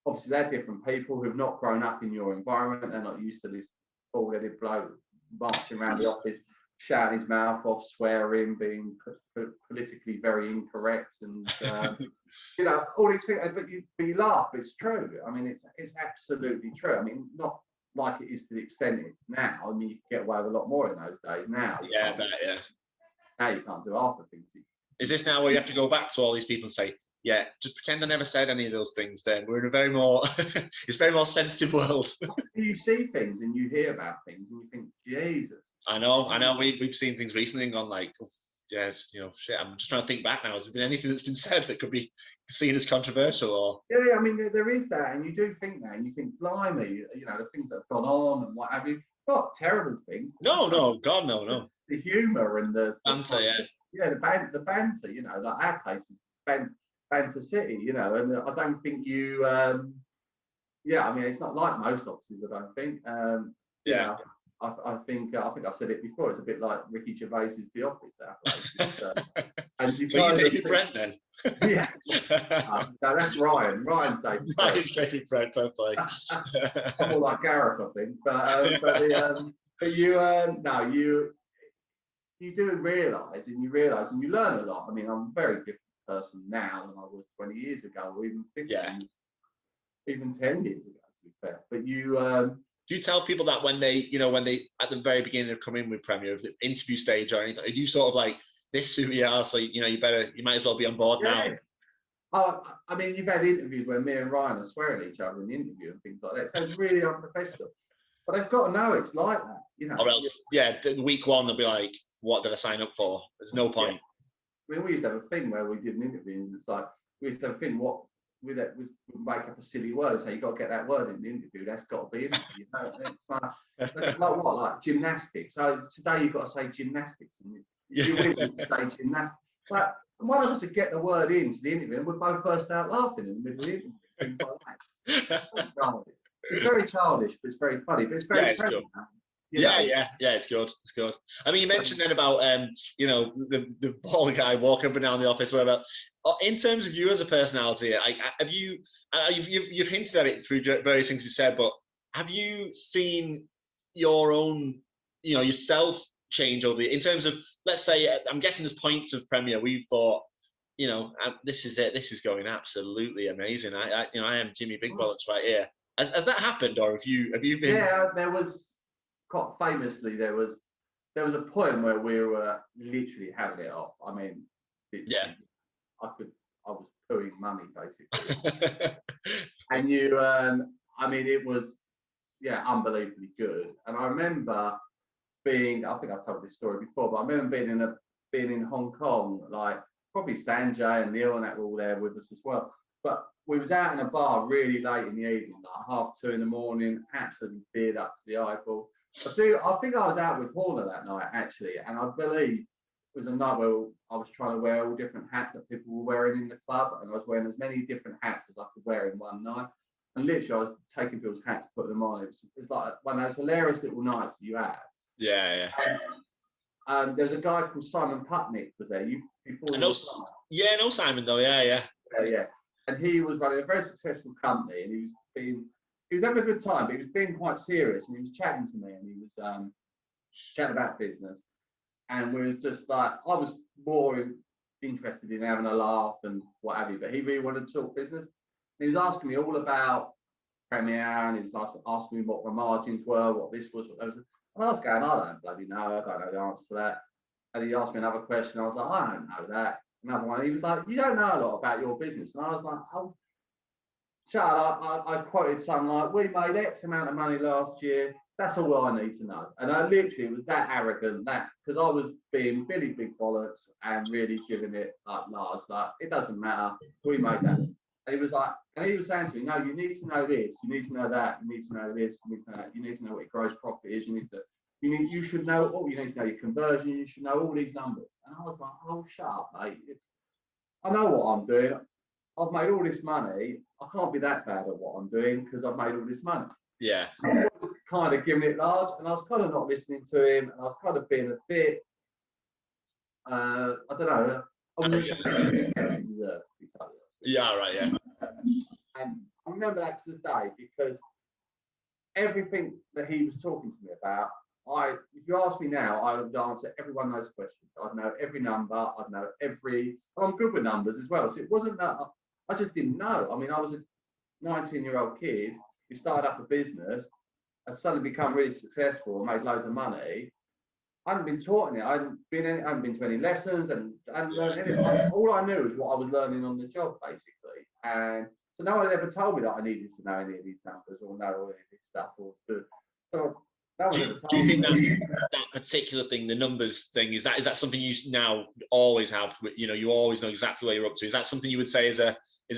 Speaker 2: obviously they're different people who've not grown up in your environment. They're not used to this bald-headed bloke marching around the office, shouting his mouth off, swearing, being politically very incorrect, and all these things. But you laugh, but it's true. I mean, it's absolutely true. I mean, not like it is to the extent now. I mean, you can get away with a lot more in those days. Now, now you can't do half the things.
Speaker 1: Is this now where you have to go back to all these people and say, yeah, just pretend I never said any of those things then? We're in a very more, it's a very more sensitive world.
Speaker 2: You see things and you hear about things and you think, Jesus.
Speaker 1: I know. We've seen things recently and gone like, oh, yeah, shit. I'm just trying to think back now. Has there been anything that's been said that could be seen as controversial? Or
Speaker 2: I mean, there is that, and you do think that, and you think, blimey, the things that have gone on and what have you. not terrible things.
Speaker 1: No, God, no.
Speaker 2: The humour and the
Speaker 1: Banter,
Speaker 2: yeah, the banter. You know, like our place is banter city. You know, and I don't think you. Yeah, I mean, it's not like most offices. I don't think. You know, I think I've said it before. It's a bit like Ricky Gervais's The Office. Our place. And you
Speaker 1: So you David Brent then?
Speaker 2: Yeah. No, that's Ryan. Ryan's David Brent.
Speaker 1: Ryan's David Brent, fair play.
Speaker 2: I'm more like Gareth, I think. But you no, you do realise and you learn a lot. I mean, I'm a very different person now than I was 20 years ago, or even 15, even 10 years ago, to be fair. But you
Speaker 1: do you tell people that when they at the very beginning of coming with Premier, of the interview stage or anything, are you sort of like, this is who you are, so you might as well be on board now?
Speaker 2: I mean, you've had interviews where me and Ryan are swearing at each other in the interview and things like that. So it's really unprofessional. But they've got to know it's like that, you know.
Speaker 1: Or else, week one they'll be like, "What did I sign up for?" There's no point.
Speaker 2: I mean, we used to have a thing where we did an interview, and it's like we used to have a thing. What we make up a silly word and say you got to get that word in the interview. That's got to be in it. You know, it's like what, like gymnastics. So today you've got to say gymnastics, and you say gymnastics. But one of us would get the word into the interview, and we'd both burst out laughing in the middle of the interview. Things like that. It's very childish, but it's very funny. But it's very present.
Speaker 1: Yeah, it's good. It's good. I mean, you mentioned then about the bald guy walking up and down the office, whatever. In terms of you as a personality, you've hinted at it through various things you said, but have you seen your own, yourself change over in terms of, let's say, I'm guessing there's points of Premier we've thought, this is it. This is going absolutely amazing. I am Jimmy Big Bollocks right here. Has that happened, or have you been?
Speaker 2: Yeah, there was. Quite famously, there was a point where we were literally having it off. I mean, I was pooing money basically, and I mean, it was unbelievably good. And I remember I think I've told this story before, but I remember being in Hong Kong, like probably Sanjay and Neil and that were all there with us as well. But we was out in a bar really late in the evening, like 2:30 in the morning, absolutely beard up to the eyeballs. I think I was out with Horner that night actually, and I believe it was a night where I was trying to wear all different hats that people were wearing in the club, and I was wearing as many different hats as I could wear in one night. And literally, I was taking people's hats, putting them on. It was like one of those hilarious little nights you have.
Speaker 1: Yeah.
Speaker 2: There's a guy called Simon Putnick was there.
Speaker 1: I know Simon though. Yeah.
Speaker 2: And he was running a very successful company, and he was having a good time, but he was being quite serious, and he was chatting to me, and he was chatting about business, and we was just like, I was more interested in having a laugh and what have you, but he really wanted to talk business. And he was asking me all about Premier, and he was asking me what my margins were, what this was, what that was. And I was going, I don't bloody know, I don't know the answer to that. And he asked me another question, I was like, I don't know that. Another one, he was like, you don't know a lot about your business. And I was like, oh, shut up. I quoted something like, we made X amount of money last year. That's all I need to know. And I literally was that arrogant, because I was being Billy Big Bollocks and really giving it like Lars, like, it doesn't matter. We made that. And he was like, and he was saying to me, no, you need to know this, you need to know that, you need to know this, you need to know that, you need to know what your gross profit is, you should know, you need to know your conversion, you should know all these numbers. And I was like, oh, shut up, mate. I know what I'm doing. I've made all this money. I can't be that bad at what I'm doing because I've made all this money.
Speaker 1: Yeah.
Speaker 2: I was kind of giving it large, and I was kind of not listening to him, and I was kind of being a bit, I don't know, I wasn't sure how much respect he deserved, to be totally honest.
Speaker 1: Yeah, right, yeah.
Speaker 2: And I remember that to the day, because everything that he was talking to me about, if you ask me now, I would answer every one of those questions. I'd know every number, I'm good with numbers as well. So it wasn't that, I just didn't know. I mean, I was a 19-year-old kid who started up a business, has suddenly become really successful and made loads of money. I hadn't been taught it. I hadn't been to any lessons and learned anything. All I knew was what I was learning on the job, basically. And so no one had ever told me that I needed to know any of these numbers or know any of this stuff.
Speaker 1: Do you think that particular thing, the numbers thing, is that something you now always have? You always know exactly where you're up to. Is that something you would say is a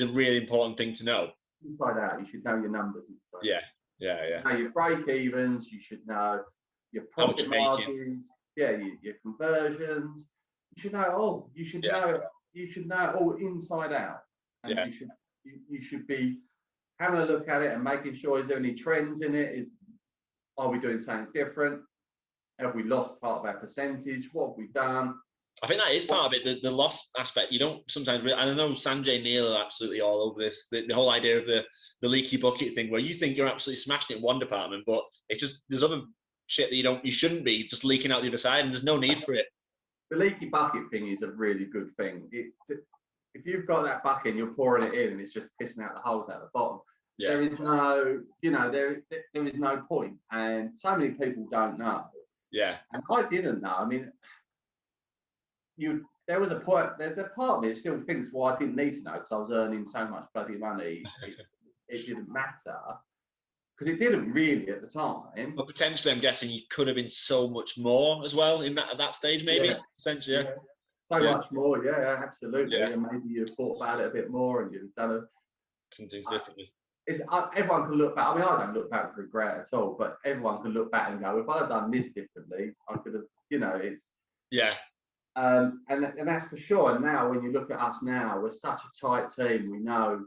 Speaker 1: really important thing to know?
Speaker 2: Inside out, you should know your numbers.
Speaker 1: Yeah.
Speaker 2: Know your break evens. You should know your
Speaker 1: How much
Speaker 2: profit
Speaker 1: you're making.
Speaker 2: margins, your conversions. You should know all. You should know. You should know it all inside out, and you should be having a look at it and making sure, is there any trends in it? Are we doing something different? Have we lost part of our percentage? What have we done?
Speaker 1: I think that is part of it, the loss aspect. You don't sometimes really, and I know Sanjay and Neil are absolutely all over this, the whole idea of the leaky bucket thing, where you think you're absolutely smashing it in one department, but it's just, there's other shit that you shouldn't be just leaking out the other side, and there's no need for it.
Speaker 2: The leaky bucket thing is a really good thing. If you've got that bucket and you're pouring it in and it's just pissing out the holes at the bottom, there is no, there is no point. And so many people don't know.
Speaker 1: Yeah.
Speaker 2: And I didn't know. I mean, there's a part of me that still thinks, well, I didn't need to know because I was earning so much bloody money. It didn't matter, because it didn't really at the time.
Speaker 1: But potentially, I'm guessing you could have been so much more as well at that stage, maybe. Essentially,
Speaker 2: so much more. Yeah, absolutely.
Speaker 1: Yeah.
Speaker 2: And maybe you've thought about it a bit more and you've done
Speaker 1: some things differently.
Speaker 2: Everyone can look back. I mean, I don't look back with regret at all, but everyone can look back and go, if I'd have done this differently, I could have. It's and that's for sure. And now, when you look at us now, we're such a tight team. We know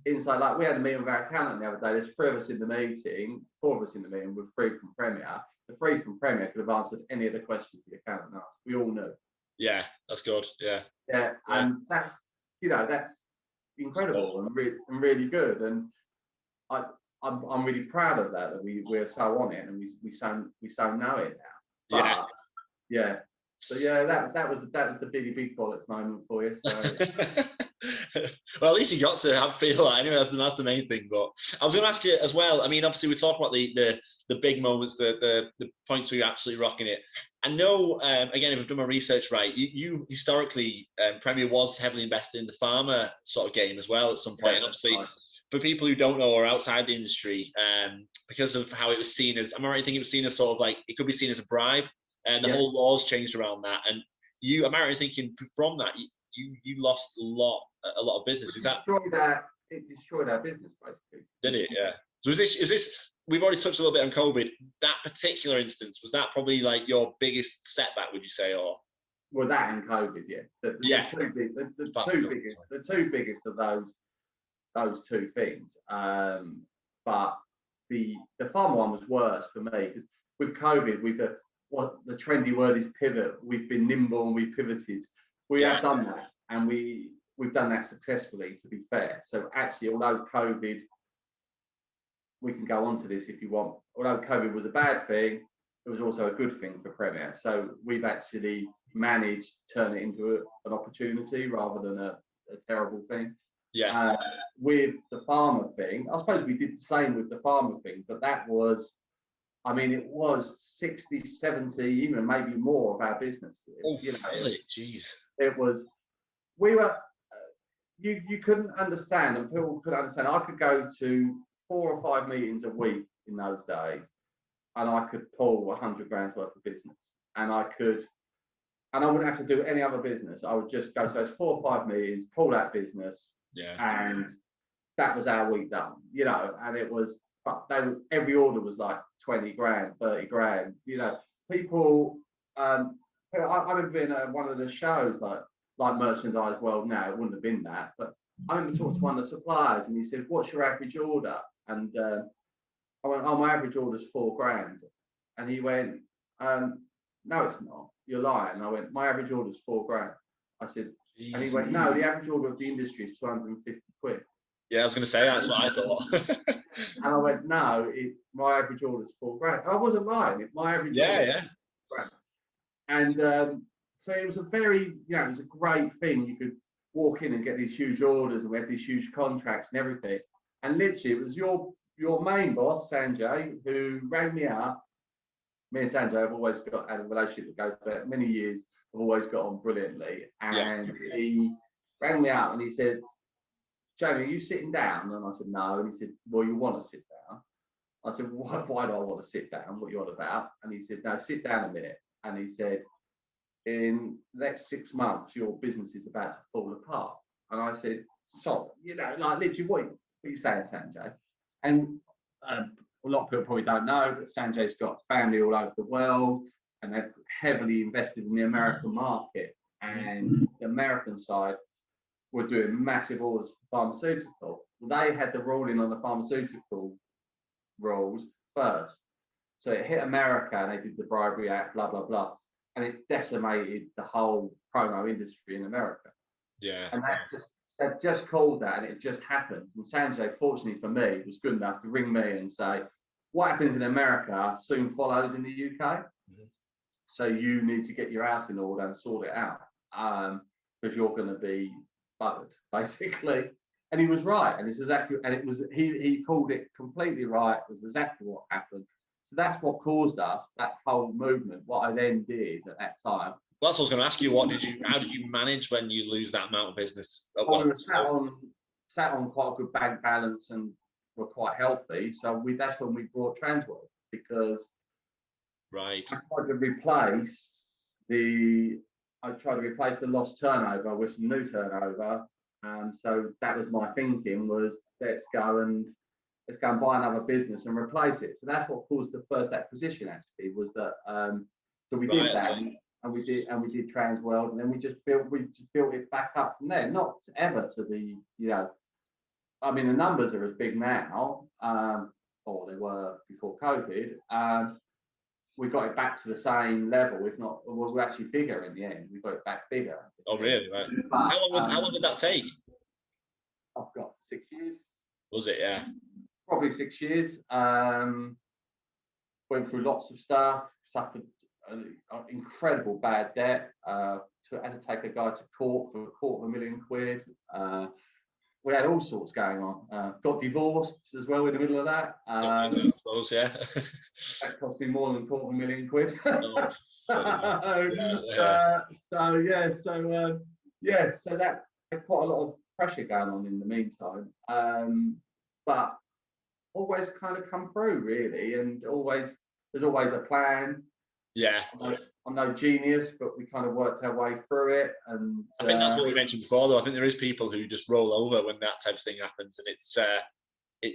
Speaker 2: inside. Like, we had a meeting with our accountant the other day. There's 4 of us in the meeting. We're 3 from Premier. The 3 from Premier could have answered any of the questions the accountant asked. We all knew.
Speaker 1: Yeah, that's good. Yeah,
Speaker 2: and that's incredible and really good. And I'm really proud of that we're so on it, and we so know it now. But, so that was the big bullets moment for you. So.
Speaker 1: Well, at least you got to feel that anyway. That's the main thing. But I was going to ask you as well. I mean, obviously we talk about the big moments, the points where you're absolutely rocking it. I know, again, if I've done my research right, you historically, Premier was heavily invested in the pharma sort of game as well at some point. And obviously, for people who don't know or outside the industry, because of how it was seen as, am I right in thinking it was seen as sort of like, it could be seen as a bribe, and the whole laws changed around that. And am I right in thinking from that, you lost a lot of business? Is that
Speaker 2: it destroyed our business basically?
Speaker 1: Did it? Yeah. So is this? We've already touched a little bit on COVID. That particular instance, was that probably like your biggest setback? Would you say, or?
Speaker 2: Well, that and COVID, the two biggest of those two things. But the pharma one was worse for me, because with COVID, what the trendy word is pivot. We've been nimble and we pivoted. We have done that, and we've done that successfully, to be fair. So actually, although COVID, we can go on to this if you want, although COVID was a bad thing, it was also a good thing for Premier. So we've actually managed to turn it into an opportunity rather than a terrible thing.
Speaker 1: Yeah.
Speaker 2: With the pharma thing, I suppose we did the same with the pharma thing, but that was, I mean, it was 60, 70, even maybe more of our business.
Speaker 1: Jeez.
Speaker 2: It was, we were, you couldn't understand, and people couldn't understand. I could go to 4 or 5 meetings a week in those days, and I could pull 100 grand's worth of business, and I wouldn't have to do any other business. I would just go to those 4 or 5 meetings, pull that business, and that was our week done, and it was, but every order was like 20 grand, 30 grand, people, I remember being at one of the shows like Merchandise World now, it wouldn't have been that, but I remember talking to one of the suppliers, and he said, what's your average order? And I went, oh, my average order's 4 grand. And he went, no, it's not. You're lying. And I went, my average order's 4 grand. I said, and he went, no, the average order of the industry is 250 quid.
Speaker 1: Yeah, I was going to say, that's what I thought.
Speaker 2: And I went, no, my average order's 4 grand. And I wasn't lying. My average order was 4 grand. And so it was a very, it was a great thing. You could walk in and get these huge orders, and we had these huge contracts and everything. And literally, it was your main boss, Sanjay, who rang me up. Me and Sanjay have always had a relationship that goes back many years. I've always got on brilliantly. And he rang me up and he said, Jamie, are you sitting down? And I said, no. And he said, well, you want to sit down. I said, why do I want to sit down? What are you on about? And he said, no, sit down a minute. And he said, in the next 6 months, your business is about to fall apart. And I said, so, like literally, what are you saying, Sanjay? And a lot of people probably don't know, but Sanjay's got family all over the world, and they've heavily invested in the American market. And the American side were doing massive orders for pharmaceutical. Well, they had the ruling on the pharmaceutical rules first. So it hit America, and they did the Bribery Act, blah, blah, blah. And it decimated the whole promo industry in America.
Speaker 1: Yeah.
Speaker 2: And they've just called that, and it just happened. And Sanjay, fortunately for me, was good enough to ring me and say, what happens in America soon follows in the UK. Mm-hmm. So you need to get your house in order and sort it out, because you're going to be buggered, basically. And he was right. And it's exactly, and it was, he called it completely right. It was exactly what happened. So that's what caused us, that whole movement. What I then did at that time.
Speaker 1: Well, that's what I was going to ask you. How did you manage when you lose that amount of business?
Speaker 2: We were sat on quite a good bank balance and were quite healthy. So that's when we brought Transworld, because
Speaker 1: right.
Speaker 2: I tried to replace the lost turnover with some new turnover. And so that was my thinking, was let's go and buy another business and replace it. So that's what caused the first acquisition, actually, was that so we did that. And we did Transworld, and then we just built it back up from there. Not ever to the, I mean, the numbers are as big now, or they were before COVID. We got it back to the same level, if not, we're actually bigger in the end. We got it back bigger.
Speaker 1: Oh, really? Right. But, how long did that take?
Speaker 2: I've got 6 years.
Speaker 1: Was it? Yeah.
Speaker 2: Probably 6 years. Went through lots of stuff, suffered incredible bad debt. Had to take a guy to court for £250,000. We had all sorts going on. Got divorced as well in the middle of that.
Speaker 1: I suppose, yeah.
Speaker 2: That cost me more than £250,000. So that had quite a lot of pressure going on in the meantime. But always kind of come through, really, and there's always a plan.
Speaker 1: Yeah.
Speaker 2: I'm no genius, but we kind of worked our way through it. And
Speaker 1: I think that's what we mentioned before, though. I think there is people who just roll over when that type of thing happens, and it's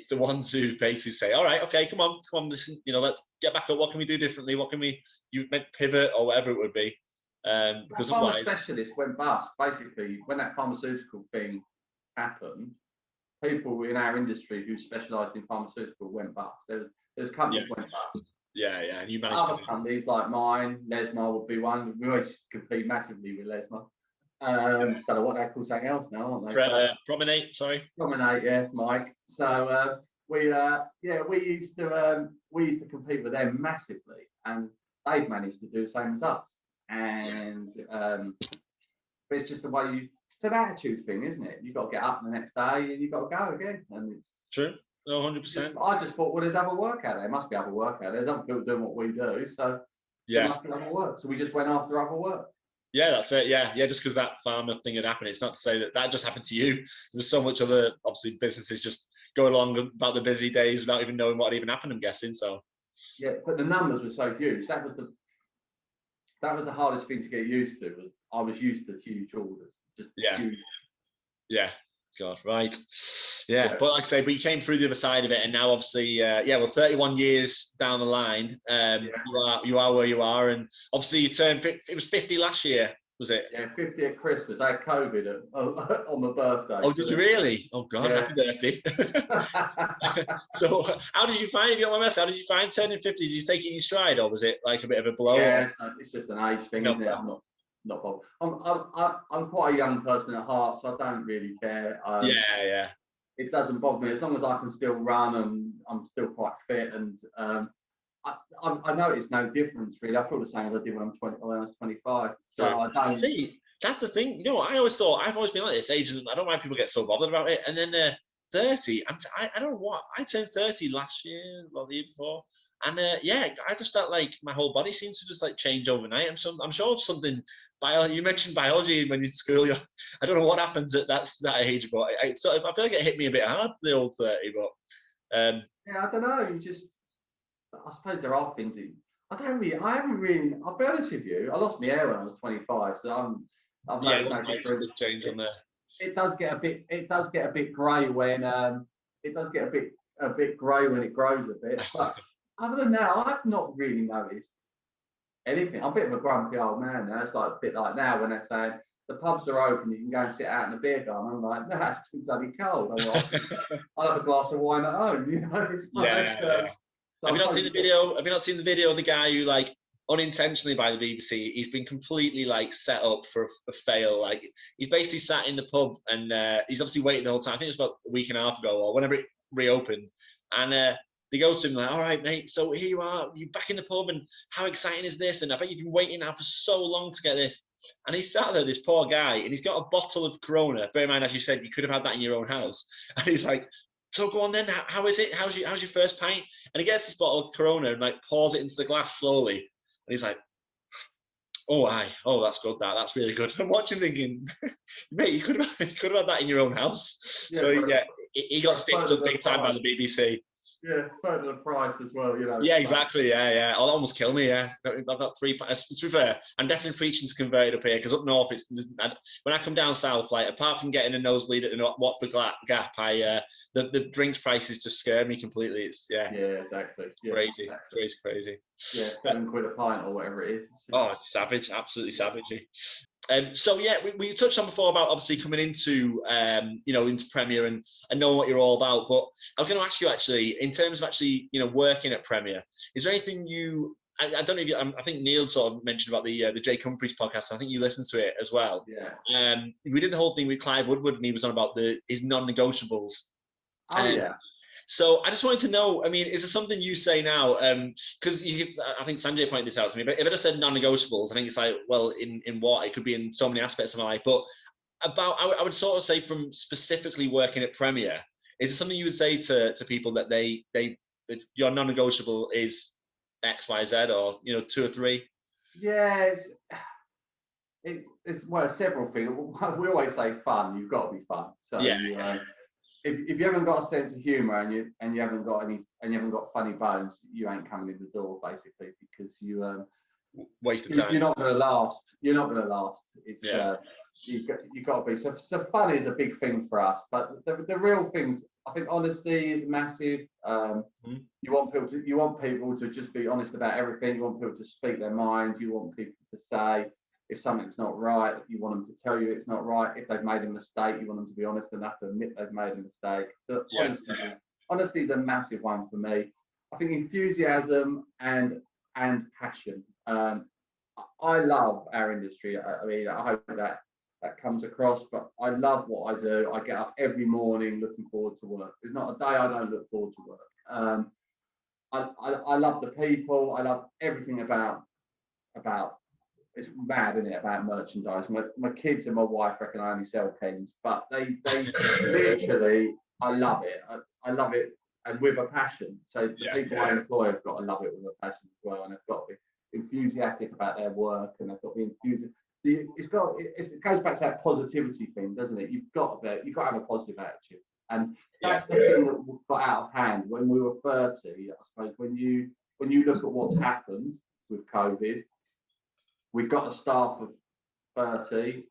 Speaker 1: the ones who basically say, "All right, okay, come on, listen, let's get back up. What can we do differently? What can you pivot or whatever it would be?" Because
Speaker 2: pharma specialist went bust. Basically, when that pharmaceutical thing happened, people in our industry who specialised in pharmaceutical went bust. There's companies went bust.
Speaker 1: Yeah, and you managed
Speaker 2: other companies like mine, Lesmar would be one. We always compete massively with Lesmar. Don't know what they call something else now, aren't they?
Speaker 1: Promenade, sorry.
Speaker 2: Promenade, yeah, Mike. So we used to compete with them massively, and they've managed to do the same as us. And but it's just the way it's an attitude thing, isn't it? You've got to get up the next day and you've got to go again, and it's
Speaker 1: true. No, 100%.
Speaker 2: I just thought, well, there's other work out there. There must be other work out there. There's other people doing what we do, so there must be other work. So we just went after other work.
Speaker 1: Yeah, that's it. Yeah, just because that pharma thing had happened, it's not to say that just happened to you. There's so much other, obviously, businesses just go along about the busy days without even knowing what even happened, I'm guessing. So
Speaker 2: yeah, but the numbers were so huge. That was the hardest thing to get used to. Was I was used to huge orders, just huge. Yeah.
Speaker 1: God, right. Yeah, but like I say, but you came through the other side of it, and now obviously, we're 31 years down the line. You are where you are, and obviously you turned. It was 50 last year, was it?
Speaker 2: Yeah, 50 at Christmas. I had COVID on my birthday.
Speaker 1: Oh, did you really? Oh God, happy birthday. So, how did you find? If you don't mind, how did you find turning 50? Did you take it in your stride, or was it like a bit of a blow?
Speaker 2: Yeah, it's just an age thing, isn't it? I'm not bothered. I'm quite a young person at heart, so I don't really care.
Speaker 1: Yeah.
Speaker 2: It doesn't bother me as long as I can still run and I'm still quite fit. And I notice no difference really. I feel the same as I did when I was 25. So I don't
Speaker 1: see. That's the thing. I always thought I've always been like this age, and I don't know why people get so bothered about it. And then 30. I don't know what. I turned 30 last year or the year before. And I just felt like my whole body seems to just like change overnight. I'm sure of something. You mentioned biology when you're in school. I don't know what happens at that age, but I feel like it hit me a bit hard, the old 30. But
Speaker 2: I don't know. I suppose there are things. I haven't really. I'll be honest with you. I lost my hair when I was 25, so I've noticed no difference.
Speaker 1: Change on there.
Speaker 2: It does get a bit grey when it does get a bit a bit grey when it grows a bit. But other than that, I've not really noticed anything. I'm a bit of a grumpy old man now. It's like a bit like now when they're saying the pubs are open, you can go and sit out in the beer garden. I'm like, no, it's too bloody cold. I'm like, I'll have a glass of wine at home. You know, it's like,
Speaker 1: have you not seen the video? Have you not seen the video of the guy who, like, unintentionally by the BBC, he's been completely like set up for a fail. Like, he's basically sat in the pub and he's obviously waiting the whole time. I think it was about a week and a half ago or whenever it reopened, and they go to him like, all right, mate, so here you are, you back in the pub, and how exciting is this? And I bet you've been waiting now for so long to get this. And he's sat there, this poor guy, and he's got a bottle of Corona. Bear in mind, as you said, you could have had that in your own house. And he's like, so go on then, how is it? How's your first pint? And he gets this bottle of Corona and like pours it into the glass slowly. And he's like, oh, that's good, that's really good. I'm watching thinking, mate, you could have had that in your own house. Yeah, so he got stitched up big time by the BBC.
Speaker 2: Yeah, third of the price as well, you know.
Speaker 1: Yeah, exactly. Yeah. It'll almost kill me. Yeah, I've got 3 pints. To be fair, I'm definitely preaching to convert up here because up north, it's when I come down south, like apart from getting a nosebleed at the Watford Gap, the drinks prices just scare me completely. It's
Speaker 2: exactly.
Speaker 1: Crazy.
Speaker 2: Yeah, £7 a pint or whatever it is.
Speaker 1: Oh, it's savage, absolutely savagey. So yeah, we touched on before about obviously coming into into Premier and knowing what you're all about. But I was going to ask you actually, in terms of actually working at Premier, is there anything I don't know if I think Neil sort of mentioned about the Jake Humphries podcast. I think you listened to it as well.
Speaker 2: Yeah.
Speaker 1: We did the whole thing with Clive Woodward, and he was on about his non-negotiables.
Speaker 2: Oh yeah.
Speaker 1: So I just wanted to know, I mean, is there something you say now? Because I think Sanjay pointed this out to me, but if I just said non-negotiables, I think it's like, well, in what? It could be in so many aspects of my life. But I would sort of say from specifically working at Premier, is there something you would say to people that your non-negotiable is X, Y, Z, or 2 or 3?
Speaker 2: Yeah, it's several things. We always say fun. You've got to be fun. So if you haven't got a sense of humour and you haven't got funny bones, you ain't coming in the door basically, because you
Speaker 1: waste of time.
Speaker 2: You're not going to last. It's you've got to be. So fun is a big thing for us, but the real things, I think honesty is massive. You want people to just be honest about everything. You want people to speak their mind. You want people to say if something's not right, you want them to tell you it's not right. If they've made a mistake, you want them to be honest enough to admit they've made a mistake. So honesty is a massive one for me. I think enthusiasm and passion. I love our industry. I mean, I hope that comes across, but I love what I do. I get up every morning looking forward to work. There's not a day I don't look forward to work. I love the people. I love everything about it's mad, isn't it, about merchandise. My kids and my wife reckon I only sell pens, but they literally, I love it. I love it, and with a passion. So the people I employ have got to love it with a passion as well, and they've got to be enthusiastic about their work, and they've got to be enthusiastic. It goes back to that positivity thing, doesn't it? You've got to have a positive attitude, and that's the thing that got out of hand when we were 30. I suppose when you look at what's happened with COVID. We've got a staff of 30,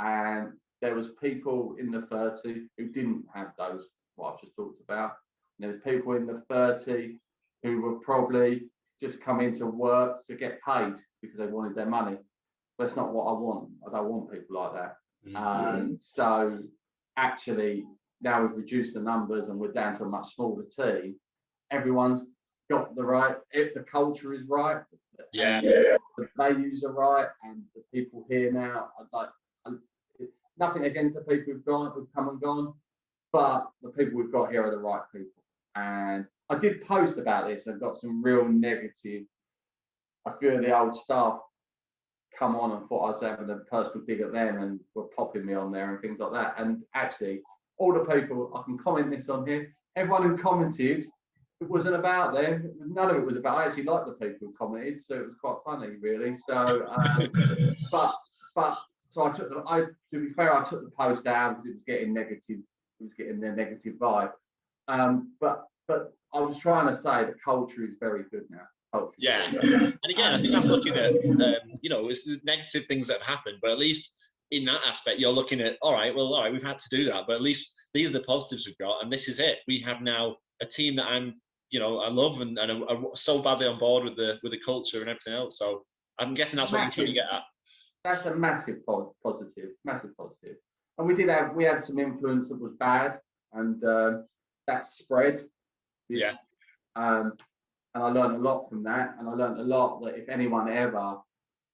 Speaker 2: and there was people in the 30 who didn't have those, what I've just talked about. And there was people in the 30 who were probably just coming to work to get paid because they wanted their money. That's not what I want. I don't want people like that. So actually, now we've reduced the numbers and we're down to a much smaller team. Everyone's got the culture is right. The values are right, and the people here now, nothing against the people who've come and gone, but the people we've got here are the right people. And I did post about this and got some real negative. A few of the old staff come on and thought I was having a personal dig at them and were popping me on there and things like that. And actually, all the people, I can comment this on here, everyone who commented, it wasn't about them. None of it was about. I actually liked the people who commented, so it was quite funny, really. So, so to be fair, I took the post down because it was getting negative. It was getting their negative vibe. But I was trying to say the culture is very good now.
Speaker 1: And again, I think that's looking at it's the negative things that have happened, but at least in that aspect, you're looking at all right, we've had to do that, but at least these are the positives we've got, and this is it. We have now a team that I love and are so badly on board with the culture and everything else. So I'm guessing that's what you're trying to get at.
Speaker 2: That's a massive positive, massive positive. And we had some influence that was bad, and that spread.
Speaker 1: Yeah.
Speaker 2: And I learned a lot from that, and I learned a lot that if anyone ever,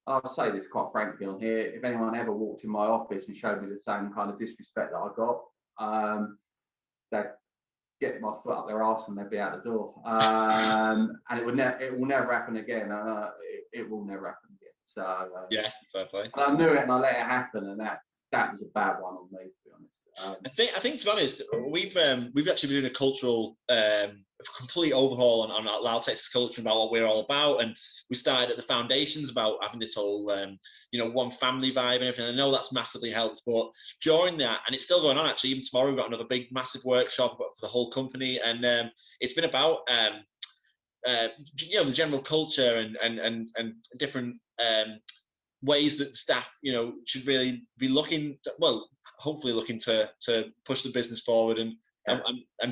Speaker 2: I'll say this quite frankly on here, if anyone ever walked in my office and showed me the same kind of disrespect that I got, they'd get my foot up their arse and they'd be out the door. And it will never happen again. It will never happen again. So
Speaker 1: yeah, fair play.
Speaker 2: I knew it and I let it happen, and that was a bad one on me, to be honest.
Speaker 1: I think to be honest, we've actually been doing a cultural complete overhaul on our Loud Texas culture about what we're all about, and we started at the foundations about having this whole one family vibe and everything. I know that's massively helped, but during that, and it's still going on actually, even tomorrow we've got another big massive workshop for the whole company, and it's been about the general culture and different ways that staff should really be looking to, hopefully looking to push the business forward and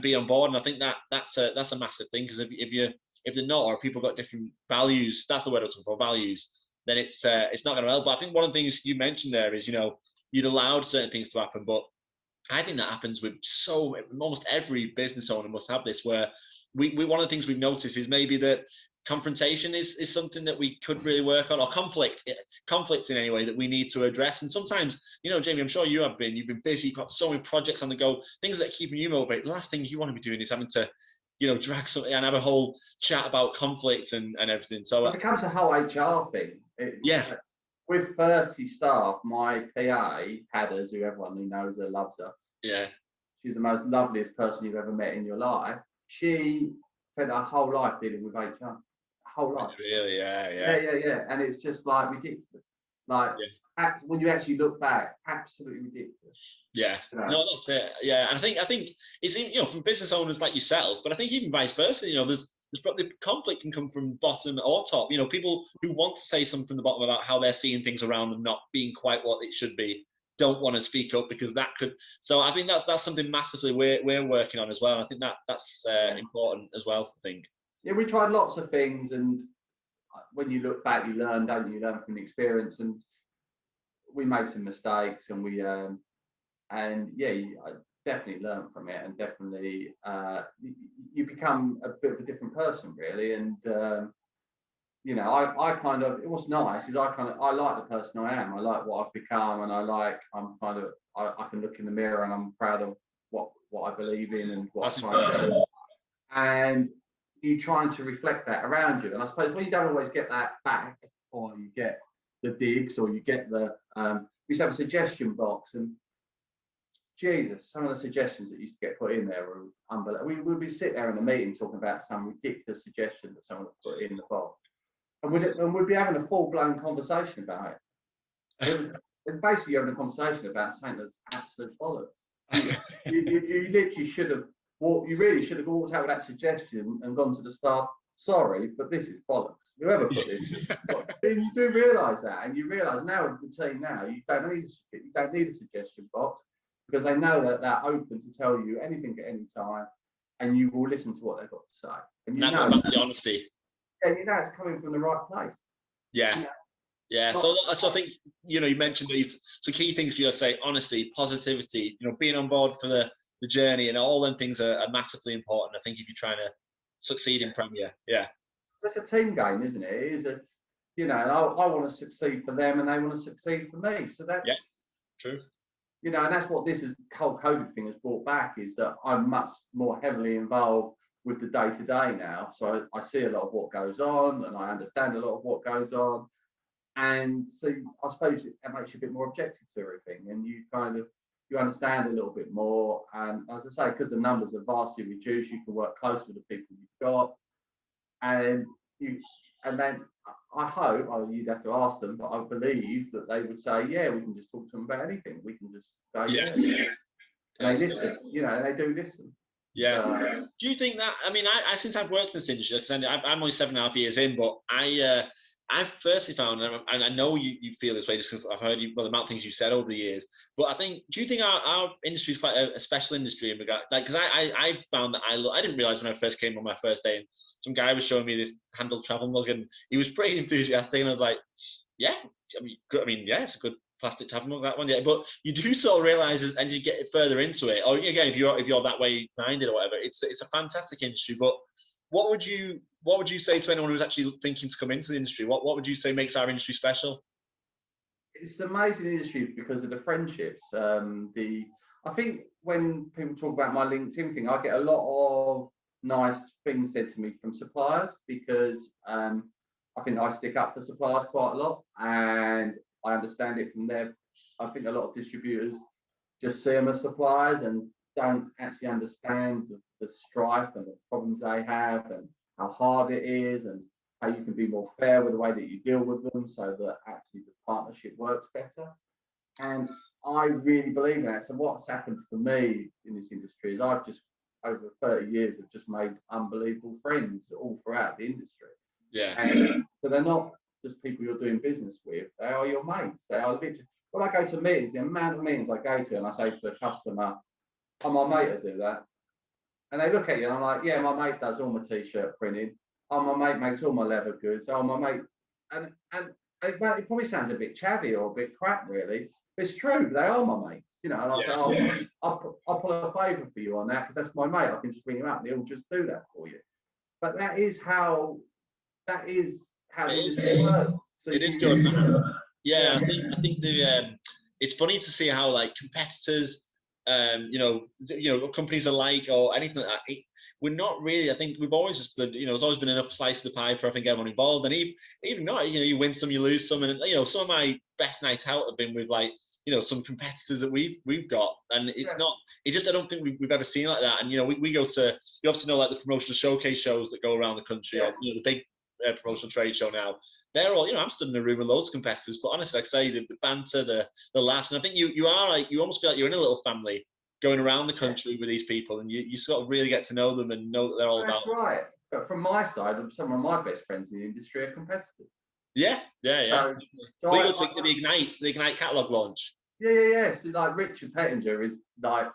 Speaker 1: be on board. And I think that's a massive thing, because if they're not, or people got different values, that's the word I was looking for, values, then it's not going to help. But I think one of the things you mentioned there is you'd allowed certain things to happen, but I think that happens with almost every business owner must have this, where we one of the things we've noticed is maybe that confrontation is something that we could really work on, or conflict in any way that we need to address. And sometimes, Jamie, I'm sure you've been busy, you've got so many projects on the go, things that are keeping you motivated. The last thing you want to be doing is having to, drag something and have a whole chat about conflict and everything. So
Speaker 2: it becomes a whole HR thing. With 30 staff, my PA, Hadders, who everyone knows her, loves her.
Speaker 1: Yeah.
Speaker 2: She's the most loveliest person you've ever met in your life. She spent her whole life dealing with HR. Whole life.
Speaker 1: Really? Yeah.
Speaker 2: And it's just like ridiculous. When you actually look back, absolutely ridiculous.
Speaker 1: Yeah. No, that's it. Yeah, and I think it's from business owners like yourself, but I think even vice versa. There's probably conflict can come from bottom or top. People who want to say something from the bottom about how they're seeing things around them not being quite what it should be, don't want to speak up, because that could. So I think that's something massively we're working on as well. And I think that's important as well. I think.
Speaker 2: Yeah, we tried lots of things, and when you look back, you learn, don't you? You learn from the experience, and we made some mistakes, and I definitely learned from it, and definitely you become a bit of a different person, really. And I kind of, it was nice is I like the person I am. I like what I've become, and I can look in the mirror and I'm proud of what I believe in and what I'm trying to do. And you trying to reflect that around you. And I suppose when you don't always get that back, or you get the digs, or you get we used to have a suggestion box, and Jesus, some of the suggestions that used to get put in there were unbelievable. We would be sitting there in a meeting talking about some ridiculous suggestion that someone had put in the box, and we'd be having a full-blown conversation about it. It was basically having a conversation about something that's absolute bollocks. You literally should have you really should have walked out with that suggestion and gone to the staff, sorry, but this is bollocks. Whoever put this, you do realise that, and you realise now with the team now, you don't need a suggestion box, because they know that they're open to tell you anything at any time, and you will listen to what they've got to say. And
Speaker 1: that's the honesty.
Speaker 2: And it's coming from the right place.
Speaker 1: Yeah. Yeah. So I think you mentioned the key things for you to say: honesty, positivity, being on board for the journey, and all them things are massively important. I think if you're trying to succeed in Premier,
Speaker 2: it's a team game, isn't it? It is and I want to succeed for them, and they want to succeed for me. So that's
Speaker 1: true.
Speaker 2: And that's what this whole COVID thing has brought back, is that I'm much more heavily involved with the day-to-day now. So I see a lot of what goes on, and I understand a lot of what goes on. And so I suppose it makes you a bit more objective to everything, and you understand a little bit more. And as I say, because the numbers are vastly reduced, you can work close with the people you've got. And then I hope, you'd have to ask them, but I believe that they would say, yeah, we can just talk to them about anything. We can just say, And they listen, and they do listen.
Speaker 1: Yeah. Do you think that, I mean, I since I've worked in this industry, because I'm only 7.5 years in, but I've firstly found, and I know you feel this way just because I've heard the amount of things you said over the years. But I think, do you think our industry is quite a special industry in regard, like, because I found that I didn't realize when I first came on my first day, and some guy was showing me this handled travel mug, and he was pretty enthusiastic, and I was like, yeah, yeah, it's a good plastic travel mug, that one, yeah. But you do sort of realize as you get further into it, or again, if you're that way minded or whatever, it's a fantastic industry. But what would you say to anyone who's actually thinking to come into the industry? What would you say makes our industry special?
Speaker 2: It's an amazing industry because of the friendships. I think when people talk about my LinkedIn thing, I get a lot of nice things said to me from suppliers because I think I stick up for suppliers quite a lot, and I understand it from there. I think a lot of distributors just see them as suppliers and don't actually understand the strife and the problems they have and how hard it is and how you can be more fair with the way that you deal with them so that actually the partnership works better. And I really believe in that. So what's happened for me in this industry is I've just over 30 years have just made unbelievable friends all throughout the industry.
Speaker 1: Yeah.
Speaker 2: And so they're not just people you're doing business with, they are your mates. They are literally, when I go to meetings, the amount of meetings I go to and I say to a customer, oh, my mate will do that. And they look at you and I'm like, yeah, my mate does all my t-shirt printing. Oh, my mate makes all my leather goods. Oh, my mate. And it probably sounds a bit chavvy or a bit crap, really. But it's true. They are my mates. You know, and I'll say, oh, I'll pull a favour for you on that because that's my mate. I can just ring him up and he'll just do that for you. But that is how the industry works. So
Speaker 1: it is good. Yeah, I think it's funny to see how like competitors, companies alike or anything like that. We're not really. I think we've always just, there's always been enough slice of the pie for I think everyone involved. And even not, you win some, you lose some, and some of my best nights out have been with like some competitors that we've got, and it's not. It just I don't think we've ever seen like that. And we go to, you obviously know, like the promotional showcase shows that go around the country, or the big promotional trade show now. They're all, I'm stood in a room with loads of competitors, but honestly, like I say, the banter, the laughs, and I think you are like, you almost feel like you're in a little family going around the country with these people, and you sort of really get to know them and know what they're all about.
Speaker 2: That's right. But from my side, some of my best friends in the industry are competitors.
Speaker 1: Yeah.
Speaker 2: So
Speaker 1: we go to the Ignite catalog launch.
Speaker 2: Yeah. So like Richard Pettinger is like,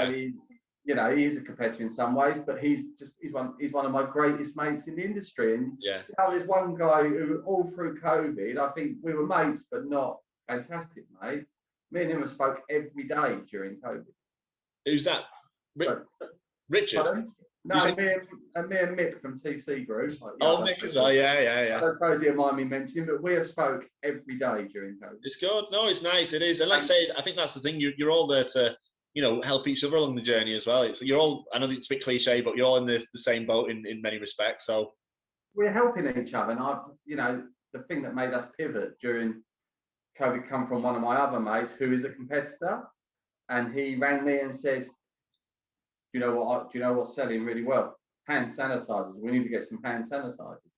Speaker 2: I mean, he is a competitor in some ways, but he's one of my greatest mates in the industry. And there's one guy who all through COVID, I think we were mates, but not fantastic mates. Me and him have spoke every day during COVID.
Speaker 1: Who's that? Richard?
Speaker 2: Pardon? No, me and Mick from TC Group.
Speaker 1: Mick as well, yeah.
Speaker 2: I don't suppose he'll mind me mentioning, but we have spoke every day during COVID.
Speaker 1: It's good. No, it's nice. It is. And like I say, I think that's the thing. You're all there to, help each other along the journey as well. You're all, I know it's a bit cliche, but you're all in the same boat in many respects. So
Speaker 2: we're helping each other. And the thing that made us pivot during COVID come from one of my other mates who is a competitor, and he rang me and said, do you know what's selling really well? Hand sanitizers. We need to get some hand sanitizers.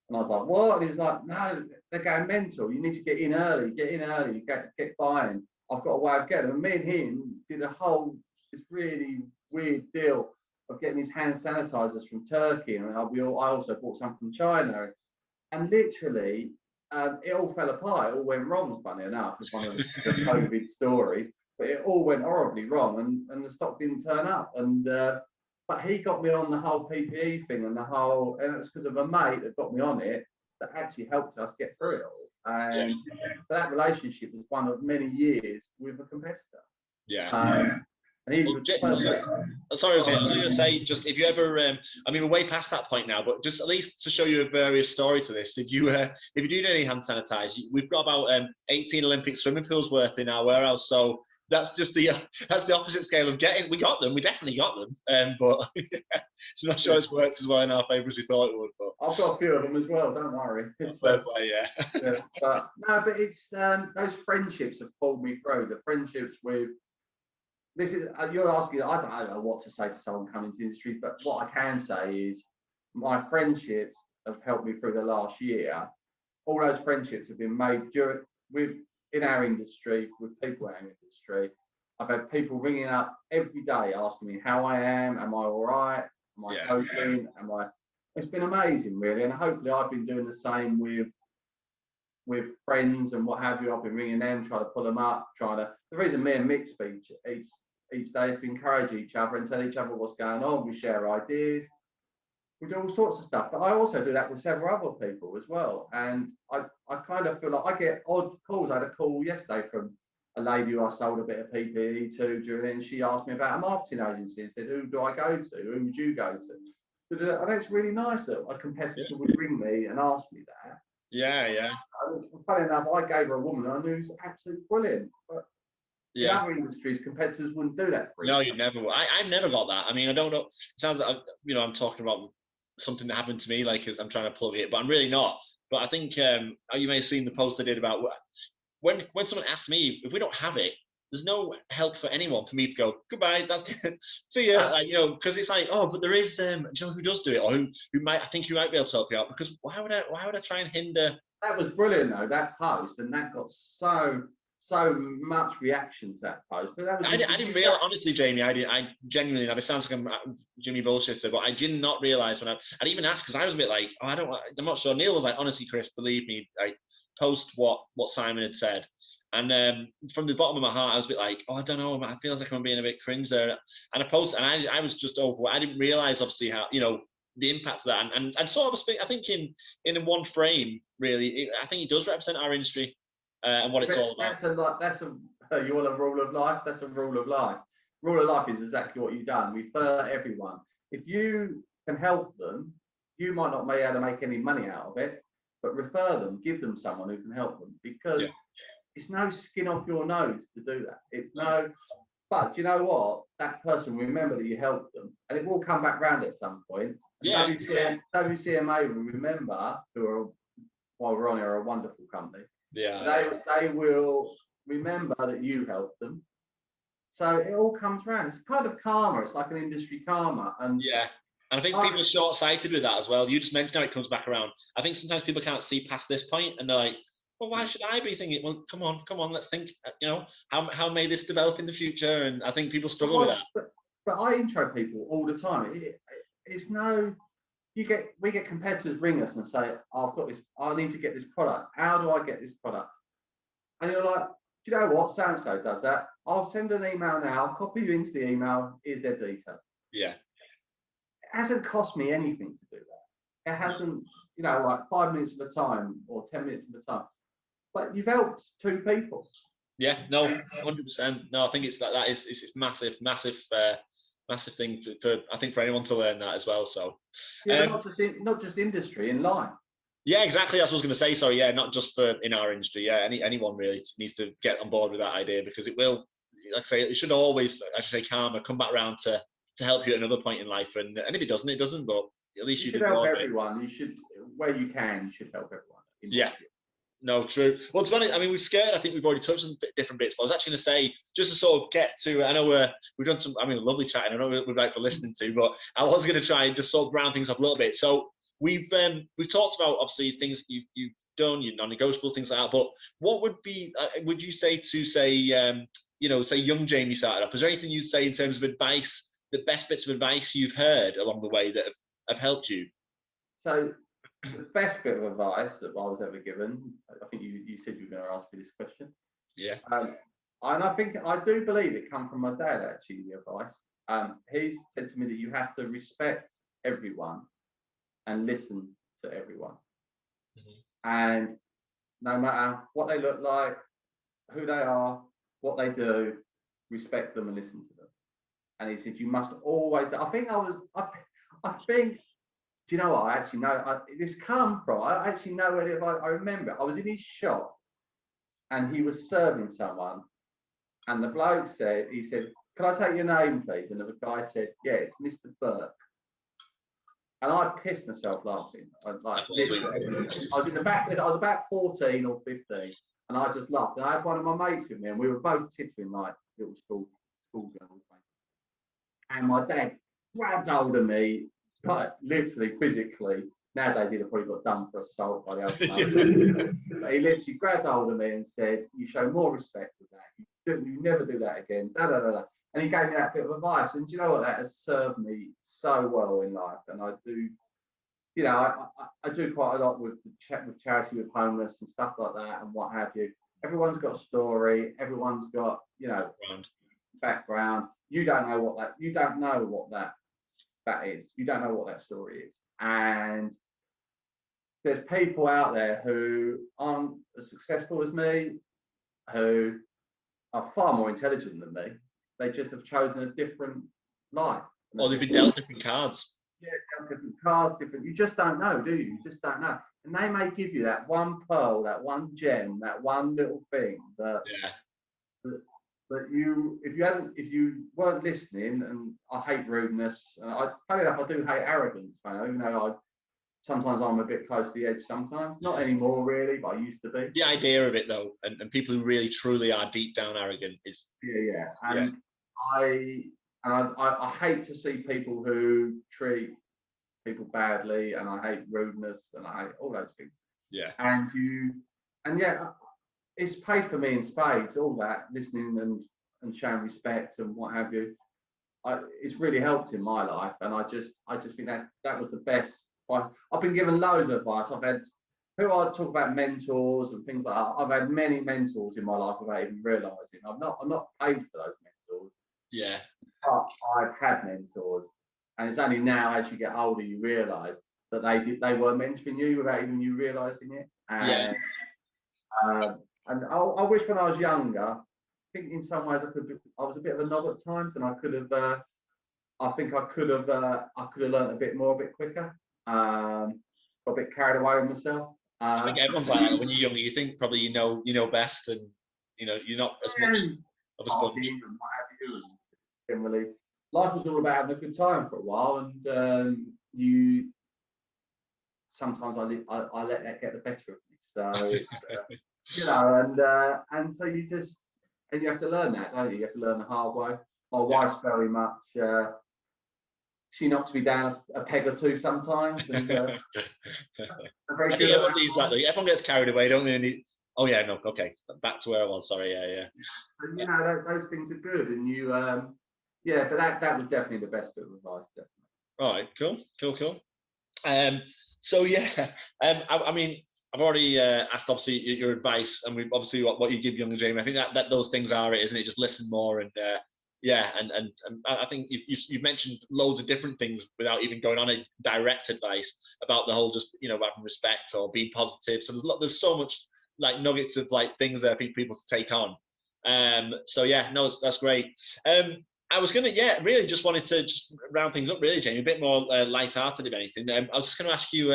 Speaker 2: And I was like, what? And he was like, no, they're going mental. You need to get in early, get buying. I've got a way of getting them. And me and him did this really weird deal of getting these hand sanitizers from Turkey. And I also bought some from China. And literally, it all fell apart. It all went wrong, funny enough. It's one of the COVID stories. But it all went horribly wrong, and the stock didn't turn up. And but he got me on the whole PPE thing and and it's because of a mate that got me on it that actually helped us get through it all. And that relationship was one of many years with a competitor.
Speaker 1: Yeah.
Speaker 2: And he
Speaker 1: sorry, I was going to say, just if you ever, we're way past that point now, but just at least to show you a various story to this, if you do need any hand sanitizer, we've got about 18 Olympic swimming pools worth in our warehouse. So that's just that's the opposite scale of getting. We definitely got them, but so not sure it's worked as well in our favour as we thought it would. But
Speaker 2: I've got a few of them as well. Don't worry.
Speaker 1: But
Speaker 2: it's those friendships have pulled me through. The friendships with you're asking. I don't know what to say to someone coming to the industry, but what I can say is my friendships have helped me through the last year. All those friendships have been made in our industry, with people in our industry. I've had people ringing up every day asking me how I am I all right, am I coping, It's been amazing, really, and hopefully I've been doing the same with with friends and what have you. I've been ringing them, trying to pull them up, the reason me and Mick speak each day is to encourage each other and tell each other what's going on. We share ideas. We do all sorts of stuff, but I also do that with several other people as well. And I kind of feel like I get odd calls. I had a call yesterday from a lady who I sold a bit of PPE to during it, and she asked me about a marketing agency and said, who do I go to? Who would you go to? And it's really nice that a competitor would ring me and ask me that.
Speaker 1: Yeah.
Speaker 2: And funny enough, I gave her a woman I knew was absolutely brilliant. But in other industries, competitors wouldn't do that for you.
Speaker 1: No, you never will. I've never got that. I mean, I don't know. It sounds like, I'm talking about something that happened to me, like, as I'm trying to plug it, but I'm really not. But I think you may have seen the post I did about when someone asks me if we don't have it, there's no help for anyone for me to go, goodbye, that's it, see ya. Like, because it's like, oh, but there is, do you know who does do it, or who might, I think you might be able to help you out, because why would I try and hinder?
Speaker 2: That was brilliant though, that post, and that got so much reaction to that post. But that was
Speaker 1: I didn't realize, honestly, Jamie, I genuinely, it sounds like I'm Jimmy bullshitter, but I did not realize when I'd even asked, because I was a bit like, oh, I'm not sure. Neil was like, honestly, Chris, believe me, I post what Simon had said. And from the bottom of my heart, I was a bit like, oh, I don't know, I feel like I'm being a bit cringe there. And I posted, and I was just over. I didn't realize, obviously, how, the impact of that. And sort of, I think in one frame, really, I think it does represent our industry and what it's all about.
Speaker 2: That's you want a rule of life? That's a rule of life. Rule of life is exactly what you've done. Refer everyone. If you can help them, you might not be able to make any money out of it, but refer them, give them someone who can help them, because it's no skin off your nose to do that. It's no, but you know what? That person will remember that you helped them, and it will come back round at some point. And WCMA will remember, who are, while we're on here, are a wonderful company.
Speaker 1: Yeah.
Speaker 2: They will remember that you helped them. So it all comes around. It's kind of karma. It's like an industry karma. And
Speaker 1: I think people are short-sighted with that as well. You just mentioned how it comes back around. I think sometimes people can't see past this point, and they're like, well, why should I be thinking? Well, come on, let's think, how may this develop in the future? And I think people struggle with that.
Speaker 2: But I intro people all the time. It's no, we get competitors ring us and say, I've got this, I need to get this product. How do I get this product? And you're like, do you know what? So-and-so does that. I'll send an email now, I'll copy you into the email, here's their details.
Speaker 1: Yeah.
Speaker 2: It hasn't cost me anything to do that. It hasn't, like 5 minutes of a time or 10 minutes of a time. But you've helped 2 people.
Speaker 1: Yeah, no, 100%. No, I think it's massive thing for I think for anyone to learn that as well. So
Speaker 2: not just industry, in life.
Speaker 1: Yeah, exactly. That's what I was going to say. Sorry, not just for in our industry. Yeah, anyone really needs to get on board with that idea, because it will, like I say, it should always, I should say, karma come back around to help you at another point in life. And if it doesn't, it doesn't. But at least you
Speaker 2: should help everyone. You should, where you can, you should help everyone.
Speaker 1: Yeah. No, true. Well, to be honest, I mean, we've scared. I think we've already touched on different bits, but I was actually going to say, just to sort of get to, I know we've done some, lovely chatting. I know we're back for listening to, but I was going to try and just sort of round things up a little bit. So we've talked about, obviously, things you've done, your non-negotiable, things like that. But what would you say to say young Jamie started off? Is there anything you'd say in terms of advice, the best bits of advice you've heard along the way that have helped you?
Speaker 2: So the best bit of advice that I was ever given, I think you said you were going to ask me this question.
Speaker 1: Yeah.
Speaker 2: And I do believe it come from my dad, actually, the advice. He said to me that you have to respect everyone and listen to everyone. Mm-hmm. And no matter what they look like, who they are, what they do, respect them and listen to them. And he said, you must always, I think, do you know what? I actually know this come from. I actually know where it. I remember I was in his shop, and he was serving someone, and the bloke said, "Can I take your name, please?" And the guy said, "Yeah, it's Mr. Burke." And I pissed myself laughing. I was in the back. I was about 14 or 15, and I just laughed. And I had one of my mates with me, and we were both tittering like little schoolgirls. And my dad grabbed hold of me. Like, literally, physically. Nowadays, he'd have probably got done for assault by the outside. But he literally grabbed hold of me and said, "You show more respect with that. You never do that again." Da, da, da, da. And he gave me that bit of advice. And do you know what? That has served me so well in life. And I do you know, I do quite a lot with charity, with homeless and stuff like that, and what have you. Everyone's got a story. Everyone's got, you know, background. You don't know what that is. You don't know what that story is. And there's people out there who aren't as successful as me, who are far more intelligent than me. They just have chosen a different life.
Speaker 1: Or they've been dealt different cards.
Speaker 2: Yeah, different cards, different. You just don't know, do you? You just don't know. And they may give you that one pearl, that one gem, that one little thing that if you weren't listening. And I hate rudeness. And funny enough, I do hate arrogance. Even though sometimes I'm a bit close to the edge. Sometimes, not anymore really, but I used to be.
Speaker 1: The idea of it though, and people who really truly are deep down arrogant is.
Speaker 2: And I hate to see people who treat people badly, and I hate rudeness, and I hate all those things.
Speaker 1: Yeah.
Speaker 2: And it's paid for me in spades. All that listening and showing respect and what have you. It's really helped in my life, and I just think that was the best. I've been given loads of advice. I've had I talk about mentors and things like that. I've had many mentors in my life without even realising. I'm not paid for those mentors.
Speaker 1: Yeah.
Speaker 2: But I've had mentors, and it's only now, as you get older, you realise that they were mentoring you without even you realising it. And, and I wish when I was younger, I think in some ways I was a bit of a knob at times, and I could have learned a bit more, a bit quicker. Got a bit carried away with myself.
Speaker 1: I think everyone's like that when you're younger. You think probably you know best, and you're not as much of a sponge.
Speaker 2: And what have you, and generally, life was all about having a good time for a while, and sometimes I let that get the better of me. So and so you have to learn that, don't you? You have to learn the hard way. My wife's very much. She knocks me down a peg or two sometimes. And,
Speaker 1: I think everyone needs that though. Everyone gets carried away, don't they? Need, oh yeah, no, okay. Back to where I was. Sorry, yeah.
Speaker 2: So those things are good, and but that was definitely the best bit of advice. Definitely.
Speaker 1: All right, cool. So I mean, I've already asked obviously your advice, and we've obviously what you give younger Jamie. I think that those things are it, isn't it? Just listen more and. And I think you've mentioned loads of different things without even going on a direct advice about the whole just having respect or being positive. So there's so much like nuggets of like things there for people to take on. So that's great. I was gonna really just wanted to just round things up really, Jamie, a bit more light-hearted if anything. I was just gonna ask you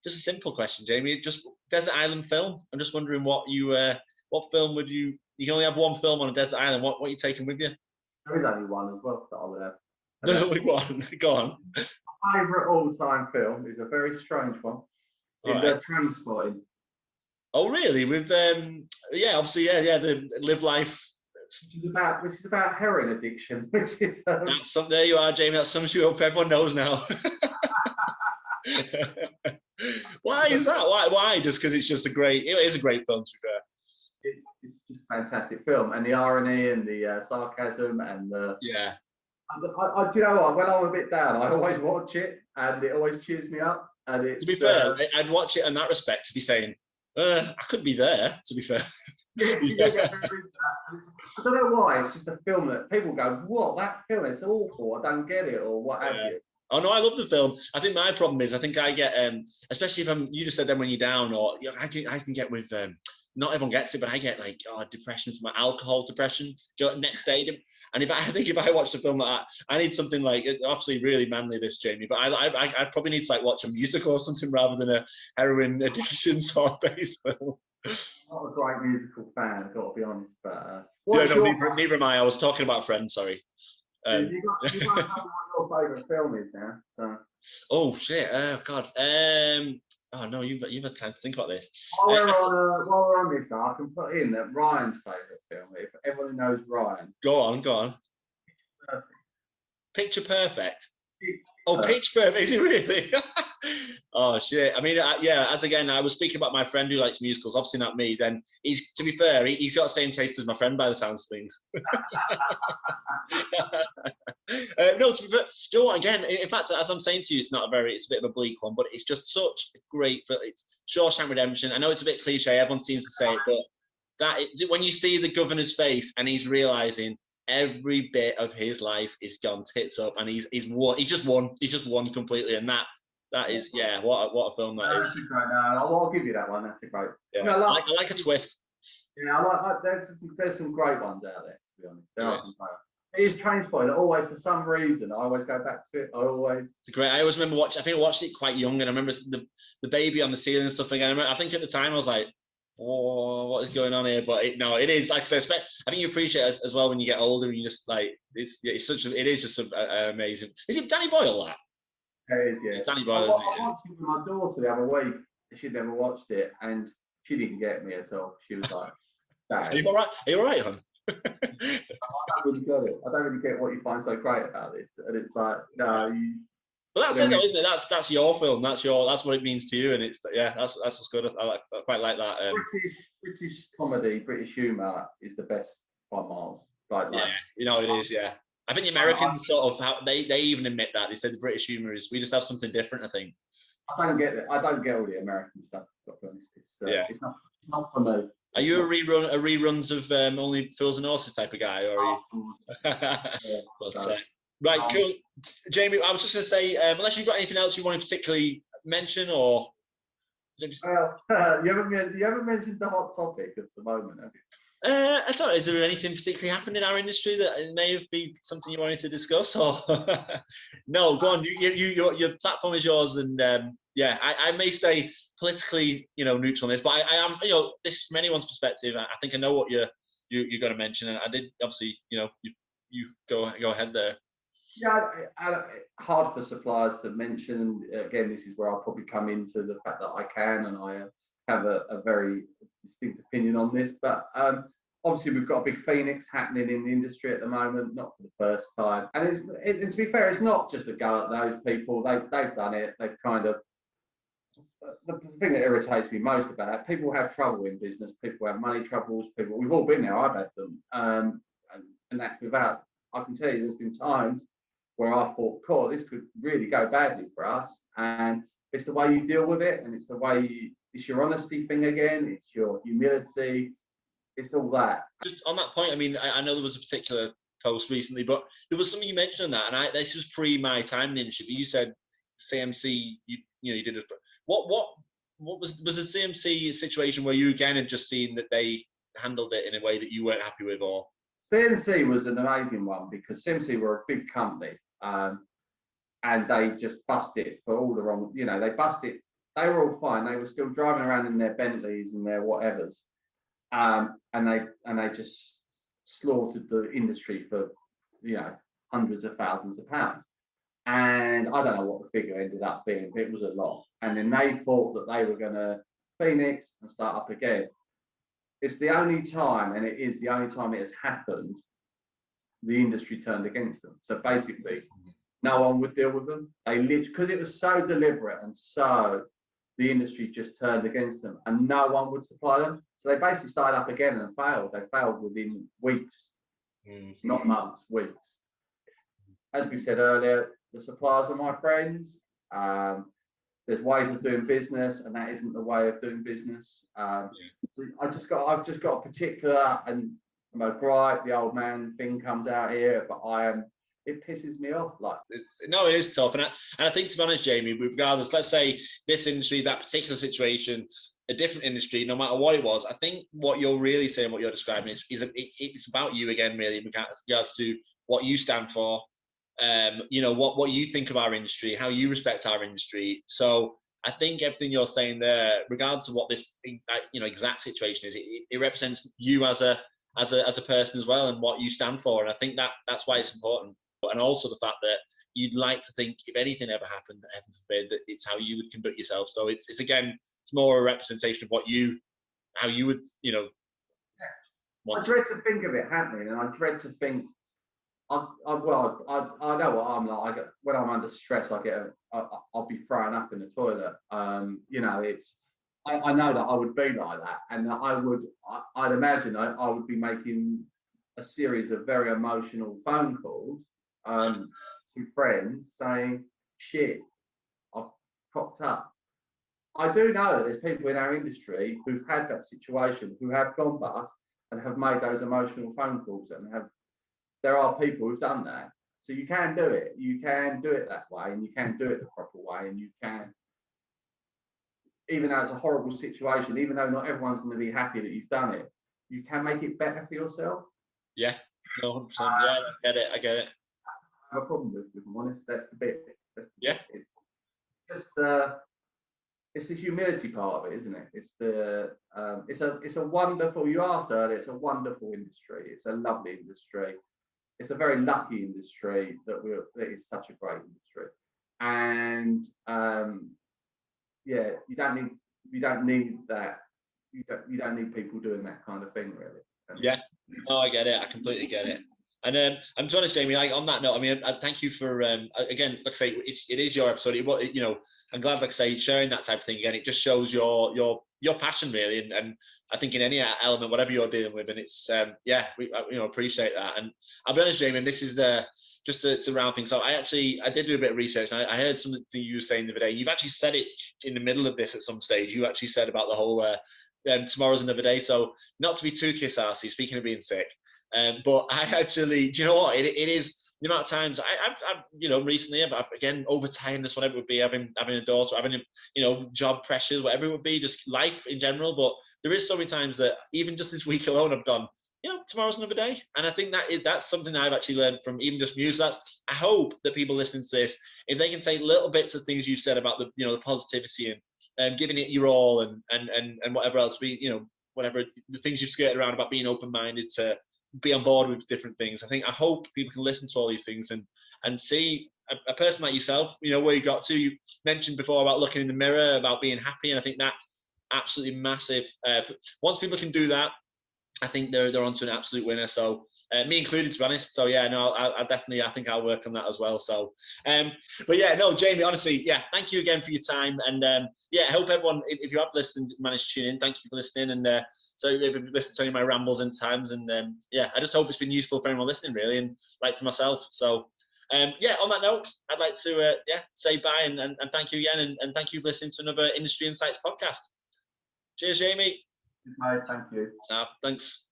Speaker 1: just a simple question, Jamie. Just desert island film. I'm just wondering what film would you can only have one film on a desert island. What are you taking with you?
Speaker 2: There is only one as well that I would have.
Speaker 1: There's only one. Go on.
Speaker 2: My favourite all-time film is a very strange one. It's Transporting.
Speaker 1: Oh, really? With obviously, the Live Life.
Speaker 2: Which is about heroin addiction. Which is
Speaker 1: that's something. There you are, Jamie. That's something I hope everyone knows now. Why is that? Why? Just because it's just it is a great film, to be fair.
Speaker 2: It's just a fantastic film, and the irony and the sarcasm and the do you know what? When I'm a bit down, I always watch it, and it always cheers me up. And it's,
Speaker 1: to be fair, I'd watch it in that respect to be saying, I could be there. To be fair,
Speaker 2: I don't know why. It's just a film that people go, "What, that film? It's awful. I don't get it," or what have you.
Speaker 1: Oh no, I love the film. I think my problem is I think I get especially if you just said then when you're down, or I can get with not everyone gets it, but I get like depression from my alcohol depression next day. And if I watch the film like that, I need something like obviously really manly, this Jamie, but I probably need to like watch a musical or something rather than a heroin addiction sort of based film.
Speaker 2: Not a great musical fan, I've got to be honest. But
Speaker 1: neither am I. I was talking about Friends. Sorry.
Speaker 2: You got to know what your favourite film is now. So.
Speaker 1: Oh shit! Oh god. Oh no, you've had time to think about this.
Speaker 2: While we're on this, I can put in that Ryan's favourite film. If everyone knows Ryan.
Speaker 1: Go on. Picture Perfect. Pitch Perfect. Is it really? Oh shit! I mean, as again, I was speaking about my friend who likes musicals. Obviously not me. Then to be fair, he's got the same taste as my friend by the sounds of things. No, do you know what? Again, in fact, as I'm saying to you, it's a bit of a bleak one, but it's just such a great. It's Shawshank Redemption. I know it's a bit cliche. Everyone seems to say it, but when you see the governor's face and he's realizing every bit of his life is gone tits up, and he's just won completely, and that is what a film that is.
Speaker 2: That's a great. I'll give you that one. That's a great.
Speaker 1: Yeah, I like a twist.
Speaker 2: Yeah, there's some great ones out there. To be honest, there are some great. It is Trainspotting. Always, for some reason, I always go back to it. I always remember watching. I think I watched it quite young, and I remember the baby on the ceiling and stuff again. I think at the time I was like, "Oh, what is going on here?" But it is like I said. I think you appreciate it as well when you get older, and you just like it is just amazing. Is it Danny Boyle that? It is, yeah.
Speaker 1: It's Danny Boyle.
Speaker 2: I watched it with my daughter the other week. She'd never watched it, and she didn't get me at all. She was like, "Dad,
Speaker 1: Are you all right, hon?"
Speaker 2: I don't really get it. I don't really get what you find so great about this." And it's like, no.
Speaker 1: But that's it, though, isn't it? That's your film. That's what it means to you, and it's that's what's good. I quite like that.
Speaker 2: British comedy, British humour is the best by miles.
Speaker 1: It is. Yeah, I think the Americans sort of they even admit that. They said the British humour is we just have something different. I think.
Speaker 2: I don't get all the American stuff. To be honest, it's not for me.
Speaker 1: Are you a reruns of Only Fools and Horses type of guy, or are you? Right, cool. Jamie, I was just going to say, unless you've got anything else you want to particularly mention, or
Speaker 2: you haven't mentioned the hot topic at the moment, have you?
Speaker 1: I don't know. Is there anything particularly happened in our industry that it may have been something you wanted to discuss, or no? Go on. Your platform is yours, and I may stay politically, neutral on this, but I am, this is from anyone's perspective. I think I know what you're going to mention, and I did obviously, you go ahead there.
Speaker 2: Yeah, hard for suppliers to mention. Again, this is where I'll probably come into the fact that I can, and I have a very distinct opinion on this. But obviously, we've got a big phoenix happening in the industry at the moment, not for the first time. And to be fair, it's not just a go at those people. They've done it. They've kind of. The thing that irritates me most about it, people have trouble in business. People have money troubles. We've all been there. I've had them, and that's without. I can tell you, there's been times where I thought, "Cool, this could really go badly for us." And it's the way you deal with it, and it's the way it's your honesty thing again. It's your humility. It's all that.
Speaker 1: Just on that point, I mean, I know there was a particular post recently, but there was something you mentioned on that, and this was pre my time in the industry. But you said CMC, you did it. What was the CMC situation where you again had just seen that they handled it in a way that you weren't happy with, or?
Speaker 2: CMC was an amazing one because CMC were a big company, and they just busted it for all the wrong. They busted. They were all fine. They were still driving around in their Bentleys and their whatevers, and they just slaughtered the industry for hundreds of thousands of pounds. And I don't know what the figure ended up being, but it was a lot. And then they thought that they were going to phoenix and start up again. It's the only time, and it is the only time it has happened, the industry turned against them. So basically, no one would deal with them. They literally, because it was so deliberate, and so the industry just turned against them, and no one would supply them. So they basically started up again and failed. They failed within weeks, not months, weeks. As we said earlier, the suppliers are my friends. There's ways of doing business, and that isn't the way of doing business. So I've just got a particular, and I'm a gripe, the old man thing comes out here, but it pisses me off.
Speaker 1: It is tough, and I think, to be honest, Jamie, regardless, let's say this industry, that particular situation, a different industry, no matter what it was, I think what you're really saying, what you're describing is it's about you again, really, in regards to what you stand for. What you think of our industry, how you respect our industry. So I think everything you're saying there, regardless of what this exact situation is, it represents you as a person as well, and what you stand for. And I think that's why it's important. And also the fact that you'd like to think, if anything ever happened, heaven forbid, that it's how you would conduct yourself. So it's more a representation of how you would
Speaker 2: I dread to think of it happening, and I dread to think. I know what I'm like. When I'm under stress, I'll be throwing up in the toilet. I know that I would be like that, and I'd imagine I would be making a series of very emotional phone calls some friends saying, shit, I've cocked up. I do know that there's people in our industry who've had that situation, who have gone bust and have made those emotional phone calls, and there are people who've done that. So you can do it. You can do it that way, and you can do it the proper way, and you can, even though it's a horrible situation, even though not everyone's going to be happy that you've done it, you can make it better for yourself.
Speaker 1: Yeah, no, 100%. Yeah, I get it.
Speaker 2: I have a problem with, if I'm honest. That's the bit.
Speaker 1: Yeah.
Speaker 2: It's just it's the humility part of it, isn't it? It's a wonderful. You asked earlier. It's a wonderful industry. It's a lovely industry. It's a very lucky industry that it's such a great industry, and yeah, you don't need that. You don't need people doing that kind of thing, really.
Speaker 1: Yeah, no, I get it. I completely get it. And I'm to be honest, Jamie. On that note, I mean, I thank you for again, like I say, it is your episode. You know, I'm glad, like I say, sharing that type of thing again. It just shows your passion, really, and I think in any element, whatever you're dealing with, and it's we appreciate that. And I'll be honest, Jamie, and this is just to round things up. I did do a bit of research, and I heard something you were saying the other day. You've actually said it in the middle of this at some stage. You actually said about the whole tomorrow's another day. So not to be too kiss-arsey, speaking of being sick, but I actually, do you know what? It is the amount of times I've recently, again, overtiredness, whatever it would be, having a daughter, having job pressures, whatever it would be, just life in general. But there is so many times that even just this week alone, I've done, tomorrow's another day. And I think that's something I've actually learned from even just music. I hope that people listening to this, if they can take little bits of things you've said about the positivity and giving it your all and whatever else, whatever the things you've skirted around about being open-minded to be on board with different things. I hope people can listen to all these things and see a person like yourself, where you got to. You mentioned before about looking in the mirror, about being happy, and I think that's absolutely massive. Once people can do that, I think they're onto an absolute winner. So me included, to be honest. So yeah, no, I definitely, I think I'll work on that as well. So, but yeah, no, Jamie, honestly, yeah, thank you again for your time. And yeah, I hope everyone, if you have listened, managed to tune in, thank you for listening. And so if you've listened to any of my rambles and times, and yeah, I just hope it's been useful for anyone listening, really, and like for myself. So yeah, on that note, I'd like to say bye and thank you again, and thank you for listening to another Industry Insights podcast. Cheers, Jamie.
Speaker 2: Mate, thank you.
Speaker 1: Thanks.